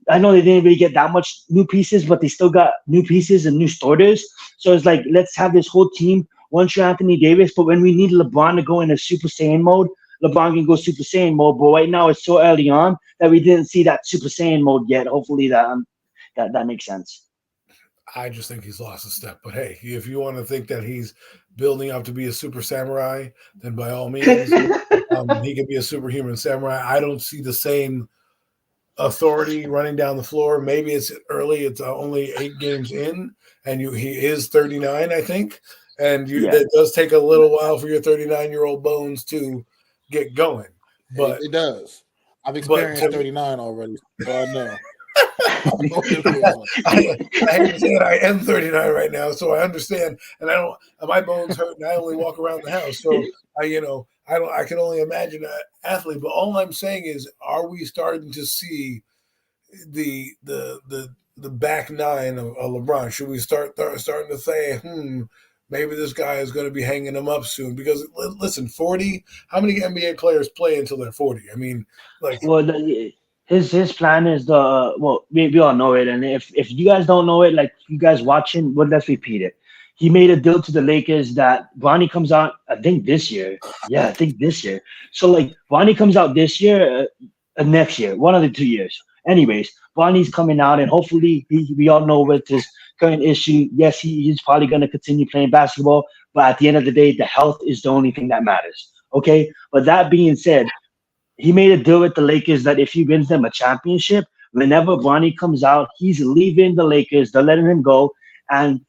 I know they didn't really get that much new pieces, but they still got new pieces and new starters. So it's like, let's have this whole team, one shot Anthony Davis, but when we need LeBron to go into Super Saiyan mode, LeBron can go Super Saiyan mode. But right now it's so early on that we didn't see that Super Saiyan mode yet. Hopefully that makes sense. I just think he's lost a step. But hey, if you want to think that he's building up to be a super samurai, then by all means, he can be a superhuman samurai. I don't see the same authority running down the floor. Maybe it's early. It's only 8 games in, and he is 39, I think. And that does take a little while for your 39-year-old bones to get going. But it does. I've experienced 39 already, so I know. I hate to say it, I am 39 right now, so I understand, and I don't. My bones hurt, and I only walk around the house, so I can only imagine an athlete. But all I'm saying is, are we starting to see the back nine of LeBron? Should we starting to say, maybe this guy is going to be hanging him up soon? Because listen, 40. How many NBA players play until they're 40? I mean, like, Well, his plan is we all know it, and if you guys don't know it, like you guys watching, well, let's repeat it. He made a deal to the Lakers that Bronny comes out, I think this year. Yeah, I think this year. So like Bronny comes out this year, next year, one of the 2 years. Anyways, Bronny's coming out, and hopefully we all know with his current issue. Yes, he's probably going to continue playing basketball, but at the end of the day, the health is the only thing that matters. Okay, but that being said, he made a deal with the Lakers that if he wins them a championship, whenever Bronny comes out, he's leaving the Lakers. They're letting him go, and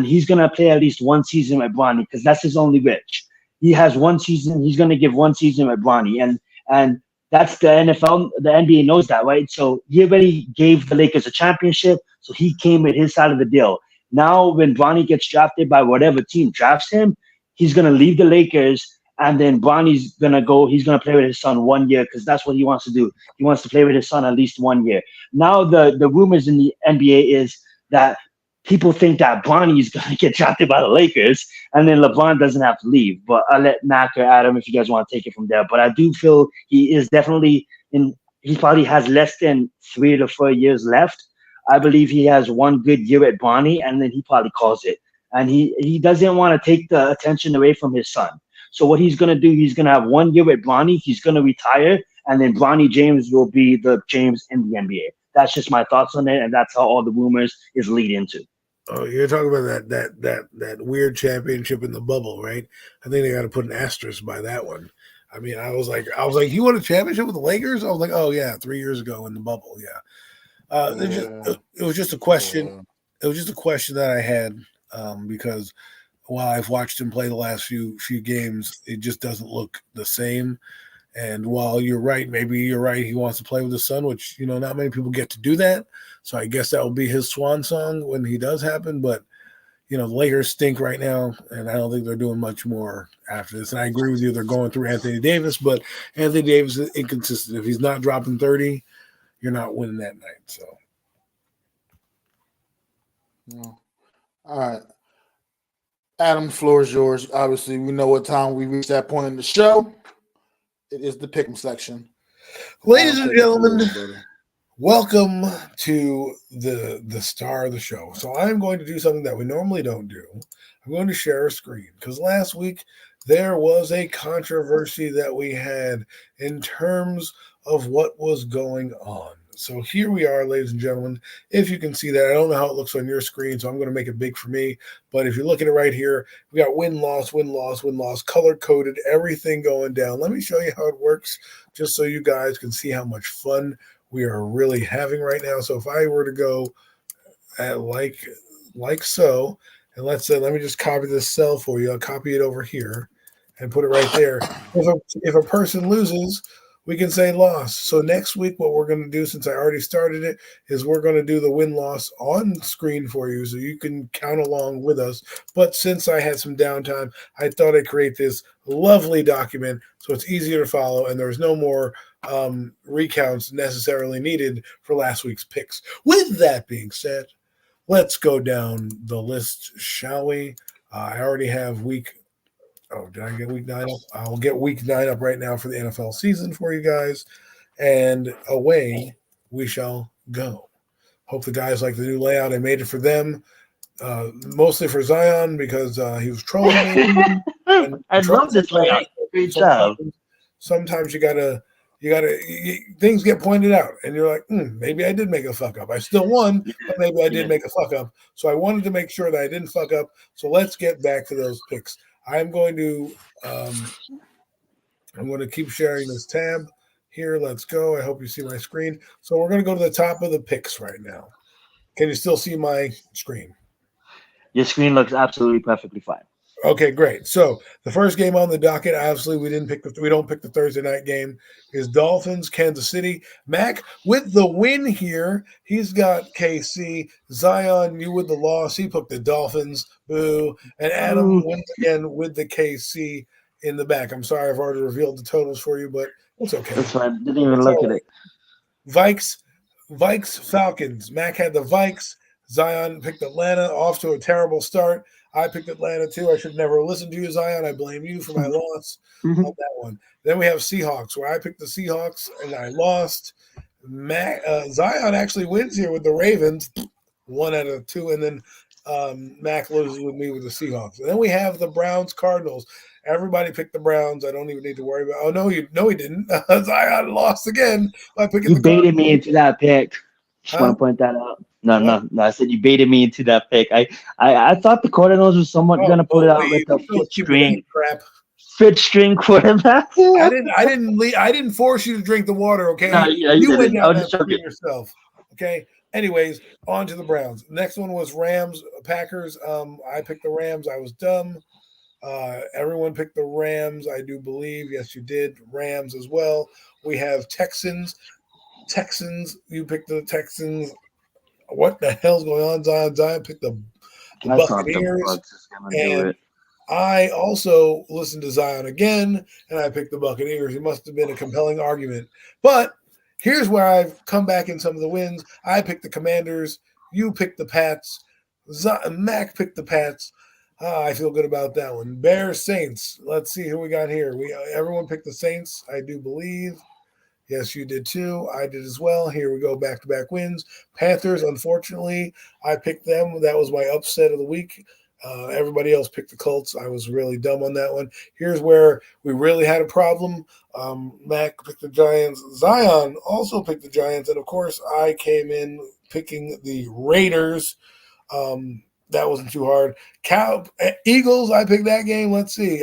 he's gonna play at least one season with Bronny because that's his only wish. He has one season. He's gonna give one season with Bronny, and that's the NFL. The NBA knows that, right? So he already gave the Lakers a championship, so he came with his side of the deal. Now, when Bronny gets drafted by whatever team drafts him, he's gonna leave the Lakers. And then Bronny's gonna go. He's gonna play with his son 1 year because that's what he wants to do. He wants to play with his son at least 1 year. Now the rumors in the NBA is that people think that Bronny is gonna get drafted by the Lakers, and then LeBron doesn't have to leave. But I'll let Mac or Adam if you guys want to take it from there. But I do feel he is definitely in. He probably has less than 3 to 4 years left. I believe he has one good year at Bronny, and then he probably calls it. And he doesn't want to take the attention away from his son. So what he's going to do, he's going to have 1 year with Bronny. He's going to retire, and then Bronny James will be the James in the NBA. That's just my thoughts on it, and that's how all the rumors is leading to. Oh, you're talking about that weird championship in the bubble, right? I think they got to put an asterisk by that one. I mean, I was like, you won a championship with the Lakers? I was like, oh yeah, 3 years ago in the bubble, yeah. It was just a question. It was just a question that I had because while I've watched him play the last few games, it just doesn't look the same. And while you're right, maybe you're right, he wants to play with his son, which, not many people get to do that. So I guess that will be his swan song when he does happen. But, the Lakers stink right now, and I don't think they're doing much more after this. And I agree with you, they're going through Anthony Davis, but Anthony Davis is inconsistent. If he's not dropping 30, you're not winning that night. So. No. All right. Adam, the floor is yours. Obviously, we know what time we reached that point in the show. It is the pick'em section. Ladies and gentlemen, welcome to the star of the show. So I'm going to do something that we normally don't do. I'm going to share a screen because last week there was a controversy that we had in terms of what was going on. So here we are, ladies and gentlemen. If you can see that, I don't know how it looks on your screen, so I'm going to make it big for me. But if you look at it right here, we got win-loss, color-coded, everything going down. Let me show you how it works just so you guys can see how much fun we are really having right now. So if I were to go at like so, and let's say, let me just copy this cell for you. I'll copy it over here and put it right there. If a person loses, we can say loss. So next week, what we're going to do, since I already started it, is we're going to do the win-loss on screen for you so you can count along with us. But since I had some downtime, I thought I'd create this lovely document so it's easier to follow and there's no more recounts necessarily needed for last week's picks. With that being said, let's go down the list, shall we? I already have did I get week 9 up? I'll get week 9 up right now for the NFL season for you guys. And away we shall go. Hope the guys like the new layout. I made it for them, mostly for Zion because he was trolling me. I love this layout. Great job. Sometimes you gotta things get pointed out, and you're like, maybe I did make a fuck up. I still won, but maybe I did make a fuck up. So I wanted to make sure that I didn't fuck up. So let's get back to those picks. I'm going to keep sharing this tab here. Let's go. I hope you see my screen. So we're going to go to the top of the picks right now. Can you still see my screen? Your screen looks absolutely perfectly fine. Okay, great. So the first game on the docket, obviously, we don't pick the Thursday night game, is Dolphins, Kansas City. Mac with the win here. He's got KC. Zion, you with the loss. He picked the Dolphins. Boo. And Adam Ooh, wins again with the KC in the back. I'm sorry I've already revealed the totals for you, but it's okay. that's fine. Didn't even It's look all at right. it. Vikes, Falcons. Mac had the Vikes. Zion picked Atlanta, off to a terrible start. I picked Atlanta too. I should never listen to you, Zion. I blame you for my loss on that one. Then we have Seahawks, where I picked the Seahawks and I lost. Zion actually wins here with the Ravens, 1 out of 2, and then Mac loses with me with the Seahawks. And then we have the Browns, Cardinals. Everybody picked the Browns. I don't even need to worry about. Oh no, he didn't. Zion lost again by picking You the baited Cardinals. me into that pick. Just Huh? want to point that out. No, What? no. I said you baited me into that pick. I thought the Cardinals were somewhat Oh, gonna put it out please! with a Don't keep with that crap. fifth string quarterback. I didn't force you to drink the water. No, Okay, you you went didn't. I down was that just joking. stream yourself. Okay. Anyways, on to the Browns. Next one was Rams, Packers. I picked the Rams. I was dumb. Everyone picked the Rams, I do believe. Yes, you did. Rams as well. We have Texans. You picked the Texans. What the hell's going on, Zion? Zion picked the I thought the Buccaneers. Bucks is gonna do And it. I also listened to Zion again, and I picked the Buccaneers. It must have been a compelling argument. But here's where I've come back in some of the wins. I picked the Commanders. You picked the Pats. Mac picked the Pats. I feel good about that one. Bears, Saints. Let's see who we got here. Everyone picked the Saints, I do believe. Yes, you did too. I did as well. Here we go, back-to-back wins. Panthers, unfortunately, I picked them. That was my upset of the week. Everybody else picked the Colts. I was really dumb on that one. Here's where we really had a problem. Mac picked the Giants. Zion also picked the Giants. And, of course, I came in picking the Raiders. That wasn't too hard. Eagles, I picked that game. Let's see.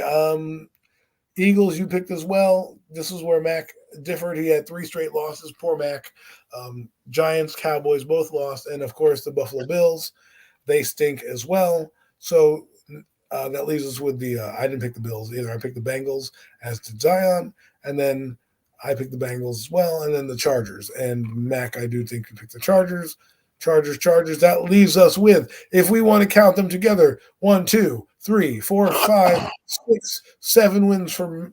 Eagles, you picked as well. This is where Mac differed. He had 3 straight losses. Poor Mac. Giants, Cowboys both lost. And, of course, the Buffalo Bills. They stink as well. So that leaves us with the I didn't pick the Bills either. I picked the Bengals, as did Zion. And then I picked the Bengals as well. And then the Chargers. And Mac, I do think you picked the Chargers. Chargers. That leaves us with, if we want to count them together, 1, 2, 3, 4, 5, 6, 7 wins for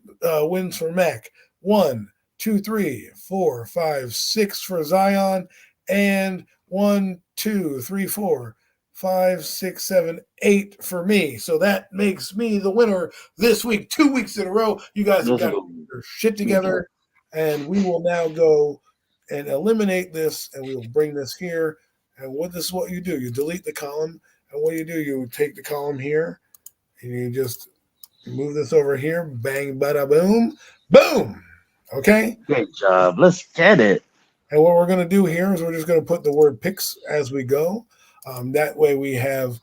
Mac. 1, 2, 3, 4, 5, 6 for Zion, and 1, 2, 3, 4, 5, 6, 7, 8 for me. So that makes me the winner this week. 2 weeks in a row. You guys have got to get your shit together, and we will now go and eliminate this, and we will bring this here. And this is what you do. You delete the column, and what you do, you take the column here, and you just move this over here. Bang, bada, boom, boom. Okay? Great job. Let's get it. And what we're going to do here is we're just going to put the word picks as we go. That way we have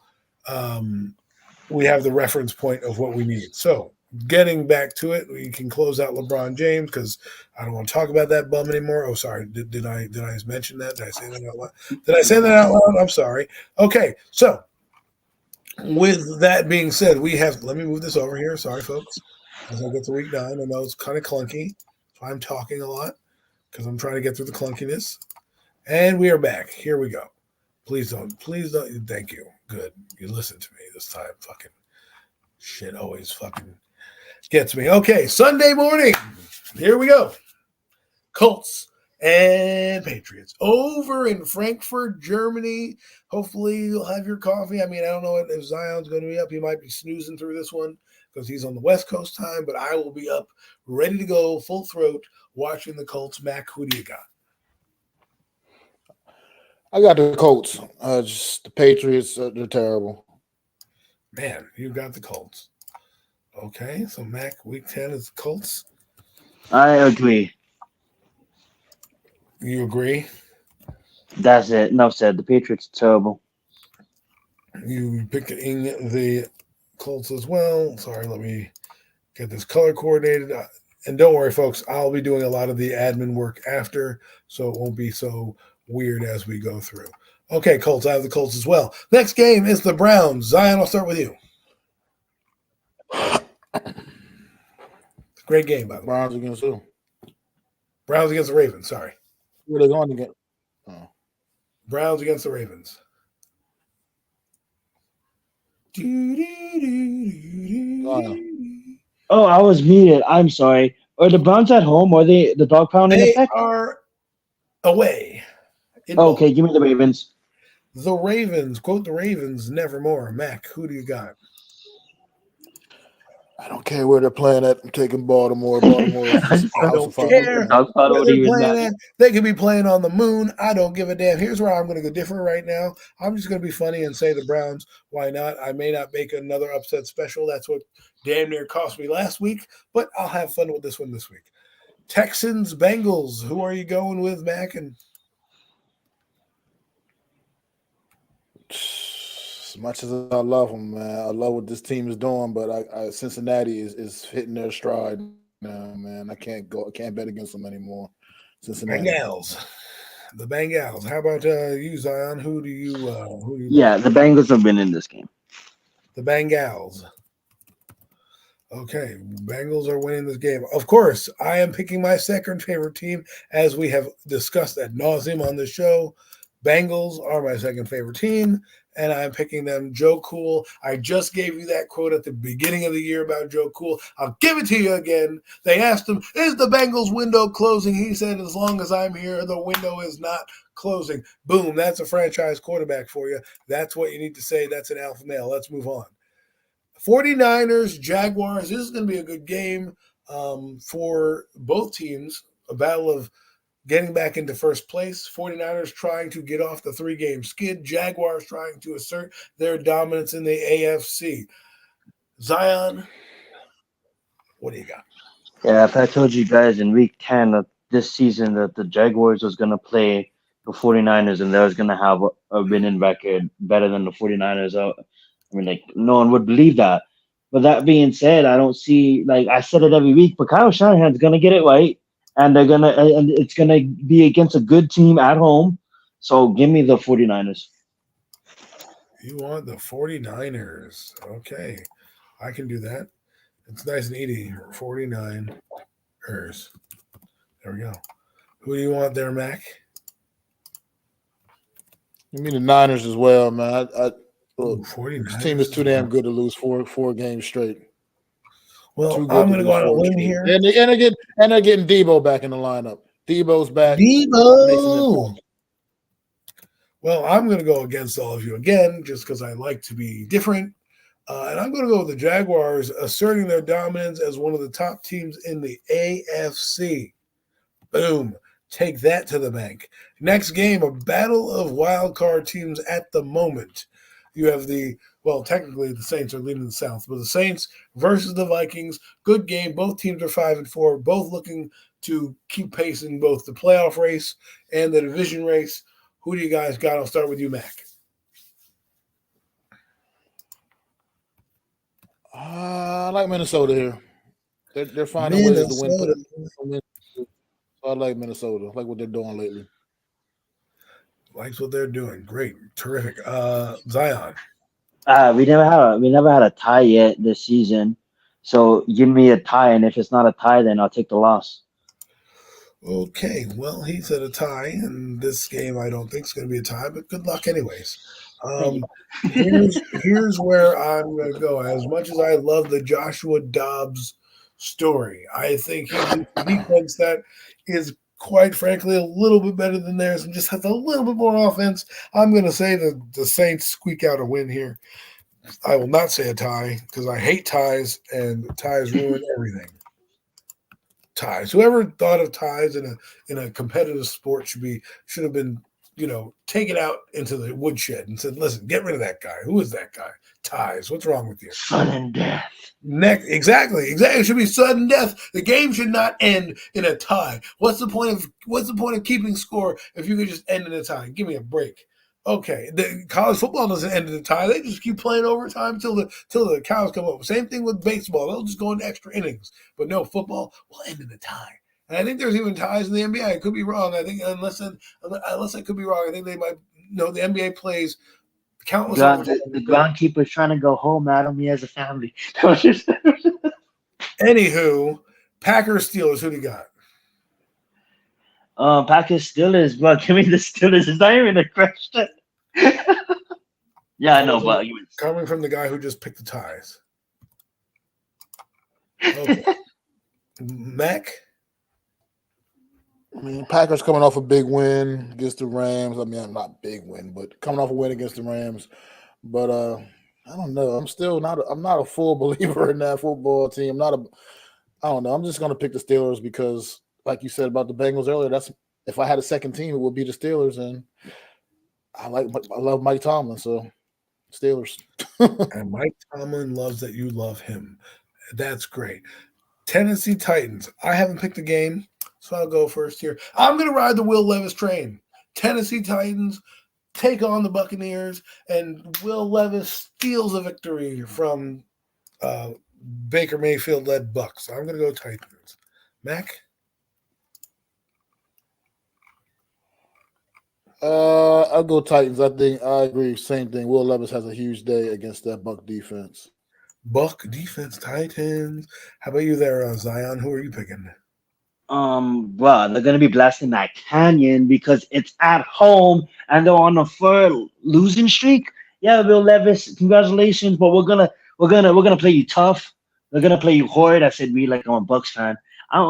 the reference point of what we need. So getting back to it, we can close out LeBron James because I don't want to talk about that bum anymore. Oh, sorry. Did I mention that? Did I say that out loud? Did I say that out loud? I'm sorry. Okay, so with that being said, let me move this over here. Sorry, folks. As I get to week 9, I know it's kind of clunky. So I'm talking a lot because I'm trying to get through the clunkiness. And we are back. Here we go. Please don't. Thank you. Good. You listened to me this time. Fucking shit always fucking gets me. Okay, Sunday morning. Here we go. Colts and Patriots over in Frankfurt, Germany. Hopefully you'll have your coffee. I mean, I don't know if Zion's going to be up. He might be snoozing through this one because he's on the West Coast time, but I will be up, ready to go, full throat, watching the Colts. Mac, who do you got? I got the Colts. Just the Patriots, they're terrible. Man, you got the Colts. Okay, so Mac, week 10 is the Colts. I agree. You agree? That's it. Enough said. The Patriots are terrible. You picking the Colts as well. Sorry, let me get this color coordinated. And don't worry, folks, I'll be doing a lot of the admin work after, so it won't be so weird as we go through. Okay, Colts. I have the Colts as well. Next game is the Browns. Zion, I'll start with you. Great game, by the way. Browns against who? Browns against the Ravens. Sorry. Who are they going against? Oh. Browns against the Ravens. Oh, I was muted. I'm sorry. Are the Browns at home? Or the dog pound in They effect? are away. Okay, give me the Ravens. The Ravens. Quote the Ravens, nevermore. Mac, who do you got? I don't care where they're playing at. I'm taking Baltimore. Baltimore is just I don't care where they're playing at. They could be playing on the moon. I don't give a damn. Here's where I'm going to go different right now. I'm just going to be funny and say the Browns. Why not? I may not make another upset special. That's what damn near cost me last week, but I'll have fun with this one this week. Texans, Bengals. Who are you going with, Mac? And as much as I love them, man, I love what this team is doing, but Cincinnati is hitting their stride now, man. I can't bet against them anymore. Cincinnati. Bengals. The Bengals. How about you, Zion? Who do you Yeah, the Bengals have been in this game. The Bengals. Okay, Bengals are winning this game. Of course, I am picking my second favorite team, as we have discussed ad nauseum on the show. Bengals are my second favorite team, and I'm picking them. Joe Cool. I just gave you that quote at the beginning of the year about Joe Cool. I'll give it to you again. They asked him, is the Bengals window closing? He said, as long as I'm here, the window is not closing. Boom, that's a franchise quarterback for you. That's what you need to say. That's an alpha male. Let's move on. 49ers, Jaguars. This is going to be a good game for both teams. A battle of getting back into first place. 49ers trying to get off the 3-game skid. Jaguars trying to assert their dominance in the AFC. Zion, what do you got? Yeah, if I told you guys in week 10 of this season that the Jaguars was going to play the 49ers and they was going to have a winning record better than the 49ers, I mean, like, no one would believe that. But that being said, I don't see, like, I said it every week, but Kyle Shanahan's going to get it right. And and it's going to be against a good team at home. So give me the 49ers. You want the 49ers. Okay. I can do that. It's nice and easy. 49ers. There we go. Who do you want there, Mac? You mean the Niners as well, man. Ooh, this team is too damn good to lose four games straight. Well, I'm going to go on a limb here. And they're getting Debo back in the lineup. Debo's back. Debo! Well, I'm going to go against all of you again just because I like to be different. And I'm going to go with the Jaguars asserting their dominance as one of the top teams in the AFC. Boom. Take that to the bank. Next game, a battle of wild card teams at the moment. You have technically the Saints are leading the South, but the Saints versus the Vikings. Good game. Both teams are 5-4, both looking to keep pace in both the playoff race and the division race. Who do you guys got? I'll start with you, Mac. I like Minnesota here. They're finding ways to win. I like Minnesota. I like what they're doing lately. Likes what they're doing. Great. Terrific. Zion. We never had a tie yet this season. So give me a tie, and if it's not a tie, then I'll take the loss. Okay, well, he said a tie, and this game I don't think is going to be a tie, but good luck anyways. Here's where I'm going to go. As much as I love the Joshua Dobbs story, I think he's a defense that is, quite frankly, a little bit better than theirs and just has a little bit more offense. I'm going to say that the Saints squeak out a win here. I will not say a tie because I hate ties, and ties ruin everything. Ties. Whoever thought of ties in a competitive sport should have been, taken out into the woodshed and said, listen, get rid of that guy. Who is that guy? Ties. What's wrong with you? Sudden death. Exactly. It should be sudden death. The game should not end in a tie. What's the point of keeping score if you could just end in a tie? Give me a break. Okay, the college football doesn't end in a tie. They just keep playing overtime till the cows come up. Same thing with baseball. They'll just go into extra innings. But no, football will end in a tie. And I think there's even ties in the NBA. I could be wrong. I think unless I could be wrong, I think they might. No, the NBA plays Countless other The groundkeeper's trying to go home, Adam. He has a family. Anywho, Packers Steelers. Who do you got? Packers Steelers, bro. Give me the Steelers. It's not even a question. Yeah, I know, but Coming from the guy who just picked the ties. Okay. Mac? I mean, Packers coming off a big win against the Rams. I mean, not big win, but coming off a win against the Rams. But I don't know. I'm not a full believer in that football team. I don't know. I'm just gonna pick the Steelers because, like you said about the Bengals earlier, that's if I had a second team, it would be the Steelers, and I love Mike Tomlin, so Steelers. And Mike Tomlin loves that you love him. That's great. Tennessee Titans. I haven't picked a game, so I'll go first here. I'm going to ride the Will Levis train. Tennessee Titans take on the Buccaneers, and Will Levis steals a victory from Baker Mayfield-led Bucs. So I'm going to go Titans. Mac? I'll go Titans. I agree. Same thing. Will Levis has a huge day against that Buck defense. Buck defense, Titans. How about you there, Zion? Who are you picking? Well, they're gonna be blasting that canyon because it's at home and they're on a third losing streak. Yeah, Will Levis, congratulations, but we're gonna play you tough. We're gonna play you hard. I said we like I'm a Bucks fan.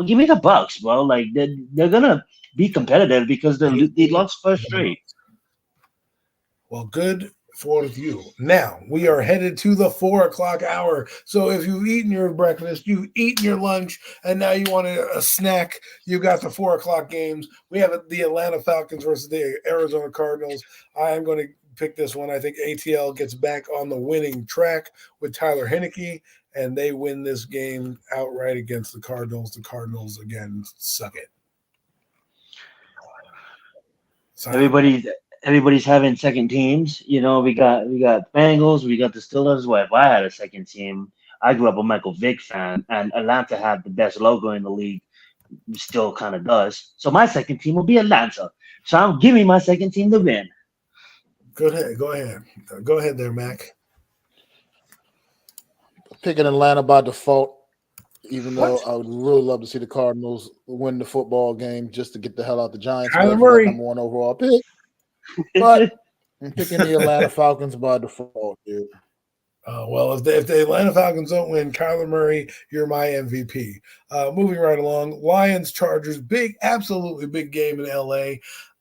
Give me the Bucks, bro. Like they're gonna be competitive because they lost first straight. Well, good for you. Now we are headed to the 4 o'clock hour. So if you've eaten your breakfast, you've eaten your lunch, and now you want a snack, you got the 4 o'clock games. We have the Atlanta Falcons versus the Arizona Cardinals. I am going to pick this one. I think ATL gets back on the winning track with Tyler Heineke, and they win this game outright against the Cardinals. The Cardinals, again, suck it. Everybody's having second teams. You know, we got Bengals, we got the Steelers. Well, if I had a second team, I grew up a Michael Vick fan, and Atlanta had the best logo in the league, still kind of does. So my second team will be Atlanta. So I'm giving my second team the win. Go ahead there, Mac. Picking Atlanta by default, even though I would really love to see the Cardinals win the football game just to get the hell out the Giants. Kyler Murray, number 1 overall pick. But I'm picking the Atlanta Falcons by default, dude. Well, if the Atlanta Falcons don't win, Kyler Murray, you're my MVP. Moving right along, Lions, Chargers, absolutely big game in LA.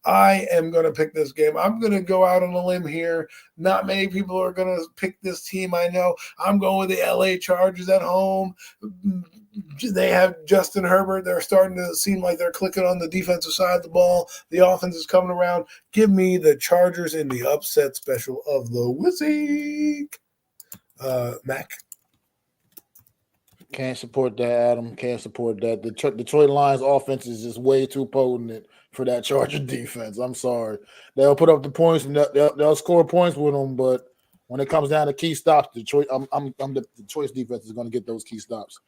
I am going to pick this game. I'm going to go out on a limb here. Not many people are going to pick this team, I know. I'm going with the LA Chargers at home. They have Justin Herbert. They're starting to seem like they're clicking on the defensive side of the ball. The offense is coming around. Give me the Chargers in the upset special of the week. Mac? Can't support that, Adam. Can't support that. The Detroit Lions offense is just way too potent for that Charger defense. I'm sorry. They'll put up the points and they'll score points with them, but when it comes down to key stops, Detroit, the Detroit's defense is going to get those key stops.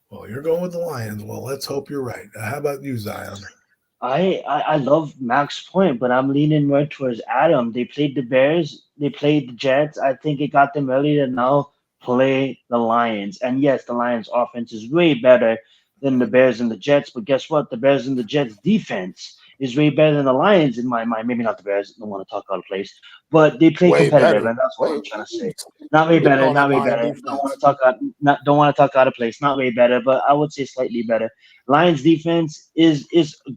Well, you're going with the Lions. Well, let's hope you're right. How about you, Zion? I love Mac's point, but I'm leaning more towards Adam. They played the Bears. They played the Jets. I think it got them early to now play the Lions. And yes, the Lions offense is way better than the Bears and the Jets. But guess what? The Bears and the Jets defense is way better than the Lions in my mind. Maybe not the Bears. I don't want to talk out of place. But they play competitive, and that's what I'm trying to say. Not way better. Not way better. Don't want to talk out of place. Not way better, but I would say slightly better. Lions defense is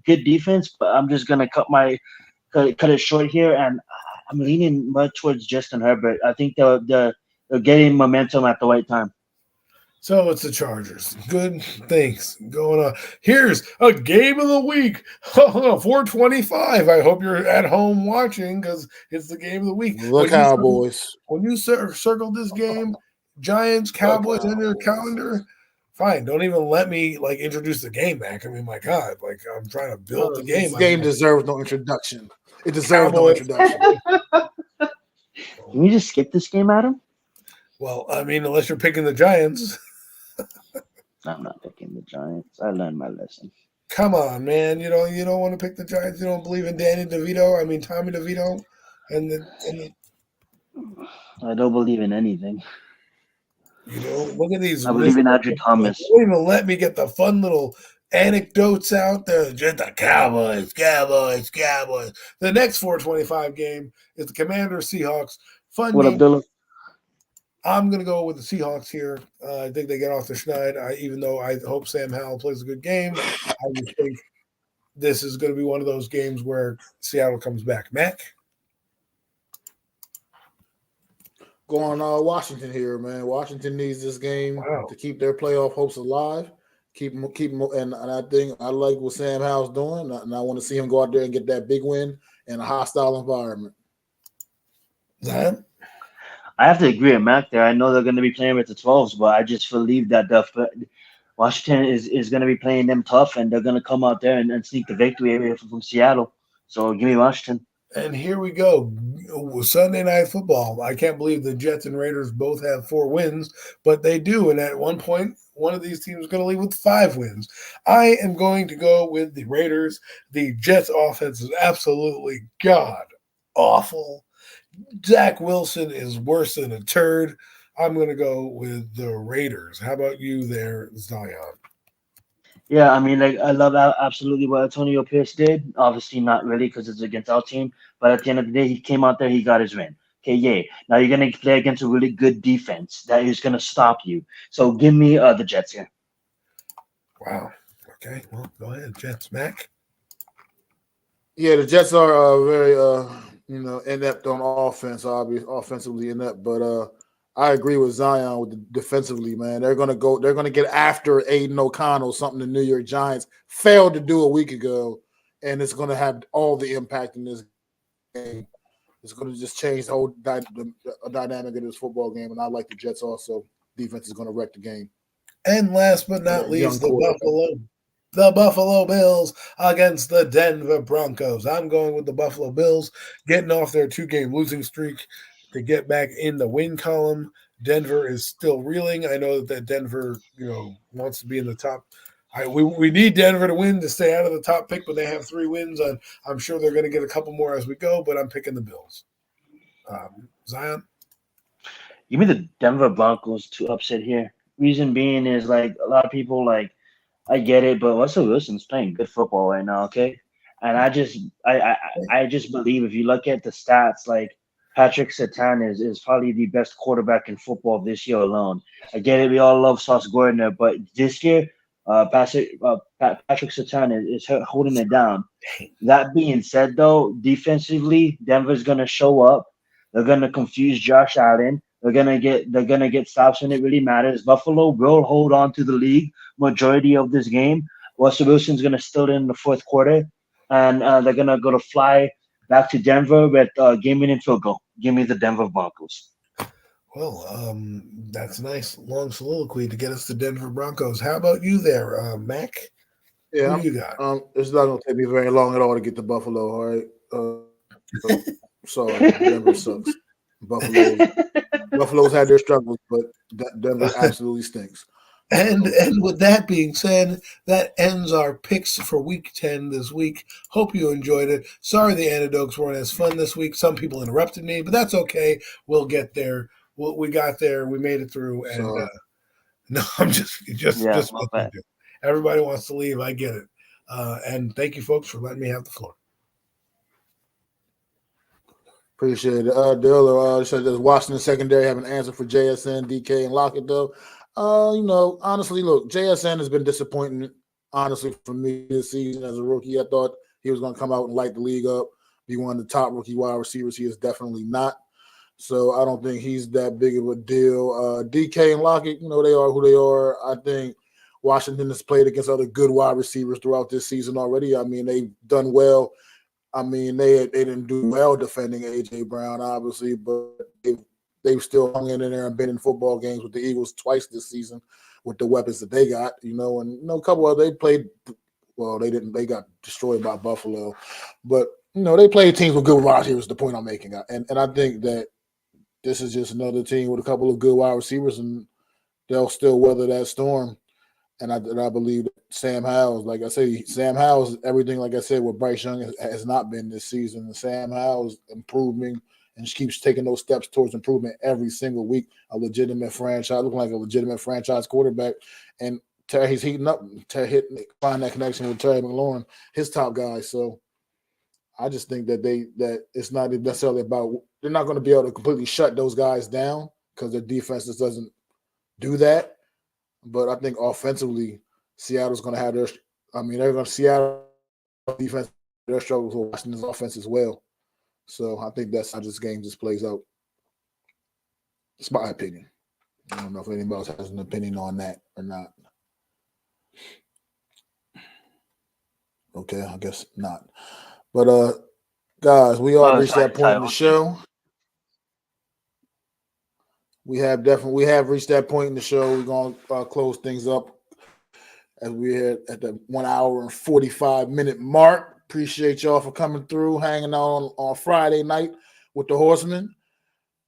good defense, but I'm just gonna cut it short here, and I'm leaning much towards Justin Herbert. I think they're getting momentum at the right time. So it's the Chargers. Good things going on. Here's a game of the week. 425. I hope you're at home watching because it's the game of the week. The Cowboys. When you circled this game, Giants, Cowboys in your calendar, fine. Don't even let me introduce the game back. I mean, my God, I'm trying to build the game. This game deserves no introduction. It deserves no introduction. Can we just skip this game, Adam? Well, I mean, unless you're picking the Giants. I'm not picking the Giants. I learned my lesson. Come on, man. You don't want to pick the Giants. You don't believe in Tommy DeVito, I don't believe in anything. Look at these. I believe in Andrew They Thomas. won't even let me get the fun little anecdotes out there. Just the Cowboys, Cowboys, Cowboys. The next 425 game is the Commanders Seahawks. Fun What up, game. Dylan? I'm going to go with the Seahawks here. I think they get off the schneid, even though I hope Sam Howell plays a good game. I just think this is going to be one of those games where Seattle comes back. Mac? Going Washington here, man. Washington needs this game Wow. to keep their playoff hopes alive. Keep them, and I think I like what Sam Howell's doing, and I want to see him go out there and get that big win in a hostile environment. Zion? I have to agree with Mac there. I know they're going to be playing with the 12s, but I just believe that Washington is going to be playing them tough, and they're going to come out there and sneak the victory away from Seattle. So give me Washington. And here we go. Sunday Night Football. I can't believe the Jets and Raiders both have 4 wins, but they do. And at one point, one of these teams is going to leave with 5 wins. I am going to go with the Raiders. The Jets offense is absolutely god awful. Zach Wilson is worse than a turd. I'm going to go with the Raiders. How about you there, Zion? Yeah, I mean, like I love absolutely what Antonio Pierce did. Obviously, not really because it's against our team. But at the end of the day, he came out there, he got his win. Okay, yay. Now you're gonna play against a really good defense that is gonna stop you. So give me the Jets here. Wow. Okay, well, go ahead, Jets. Mac? Yeah, the Jets are very inept on offense, obviously offensively inept, but I agree with Zion with the defensively, man. They're gonna get after Aiden O'Connell, something the New York Giants failed to do a week ago, and it's gonna have all the impact in this game. It's gonna just change the whole dynamic of this football game, and I like the Jets also. Defense is gonna wreck the game. And last but not least, the Buffalo Bills against the Denver Broncos. I'm going with the Buffalo Bills, getting off their 2-game losing streak to get back in the win column. Denver is still reeling. I know that Denver, wants to be in the top. We need Denver to win to stay out of the top pick, but they have 3 wins. And I'm sure they're going to get a couple more as we go, but I'm picking the Bills. Zion? Give me the Denver Broncos to upset here. Reason being is like a lot of people like I get it, but Russell Wilson's playing good football right now, okay? And I just believe if you look at the stats, like Patrick Surtain is probably the best quarterback in football this year alone. I get it, we all love Sauce Gardner, but this year, Patrick Surtain is holding it down. That being said, though, defensively, Denver's gonna show up. They're gonna confuse Josh Allen. They're gonna get stops when it really matters. Buffalo will hold on to the league majority of this game. Russell Wilson's gonna steal it in the fourth quarter, and they're gonna go to fly back to Denver with game-winning field goal. Give me the Denver Broncos. Well, that's a nice long soliloquy to get us to Denver Broncos. How about you there, Mac? Yeah, who do you got? It's not gonna take me very long at all to get to Buffalo. All right, sorry, Denver sucks. Buffalo's had their struggles, but Denver absolutely stinks. And with that being said, that ends our picks for Week 10 this week. Hope you enjoyed it. Sorry the anecdotes weren't as fun this week. Some people interrupted me, but that's okay. We'll get there. We got there. We made it through. And no, I'm just everybody wants to leave. I get it. And thank you, folks, for letting me have the floor. Appreciate it. Dale, does Washington secondary have an answer for JSN, DK, and Lockett, though? Honestly, look, JSN has been disappointing, honestly, for me this season as a rookie. I thought he was going to come out and light the league up, be one of the top rookie wide receivers. He is definitely not. So I don't think he's that big of a deal. DK and Lockett, they are who they are. I think Washington has played against other good wide receivers throughout this season already. I mean, they've done well. I mean, they didn't do well defending A.J. Brown, obviously, but they've still hung in there and been in football games with the Eagles twice this season with the weapons that they got, and a couple of they played well, they didn't, they got destroyed by Buffalo. But they played teams with good wide receivers, the point I'm making. And I think that this is just another team with a couple of good wide receivers, and they'll still weather that storm. And I believe that Sam Howell, like I say, Sam Howell's everything, like I said, what Bryce Young has not been this season. And Sam Howell's improving and she keeps taking those steps towards improvement every single week. A legitimate franchise, looking like a legitimate franchise quarterback. And Terry's heating up. Terry find that connection with Terry McLaurin, his top guy. So I just think that it's not necessarily about, they're not going to be able to completely shut those guys down because their defense just doesn't do that. But I think offensively, Seattle's going to have they're going to Seattle defense, their struggles with Washington's offense as well. So I think that's how this game just plays out. It's my opinion. I don't know if anybody else has an opinion on that or not. Okay, I guess not. But guys, we all reached that point in the show. We have reached that point in the show. We're gonna close things up as we're at the 1 hour and 45-minute mark. Appreciate y'all for coming through, hanging out on Friday night with the Horsemen.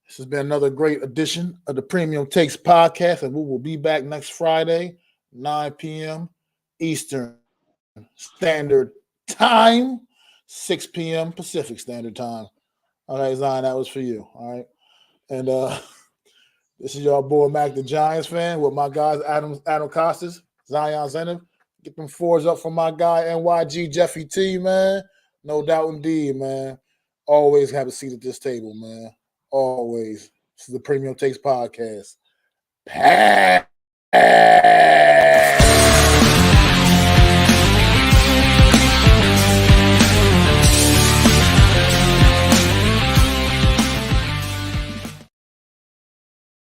This has been another great edition of the Premium Takes podcast, and we will be back next Friday, 9 p.m. Eastern Standard Time, 6 p.m. Pacific Standard Time. All right, Zion, that was for you. All right. And this is your boy Mac the Giants fan with my guys Adam Costas, Zion Zenith. Get them fours up for my guy NYG Jeffy T, man. No doubt indeed, man. Always have a seat at this table, man. Always. This is the Premium Takes podcast. Pass.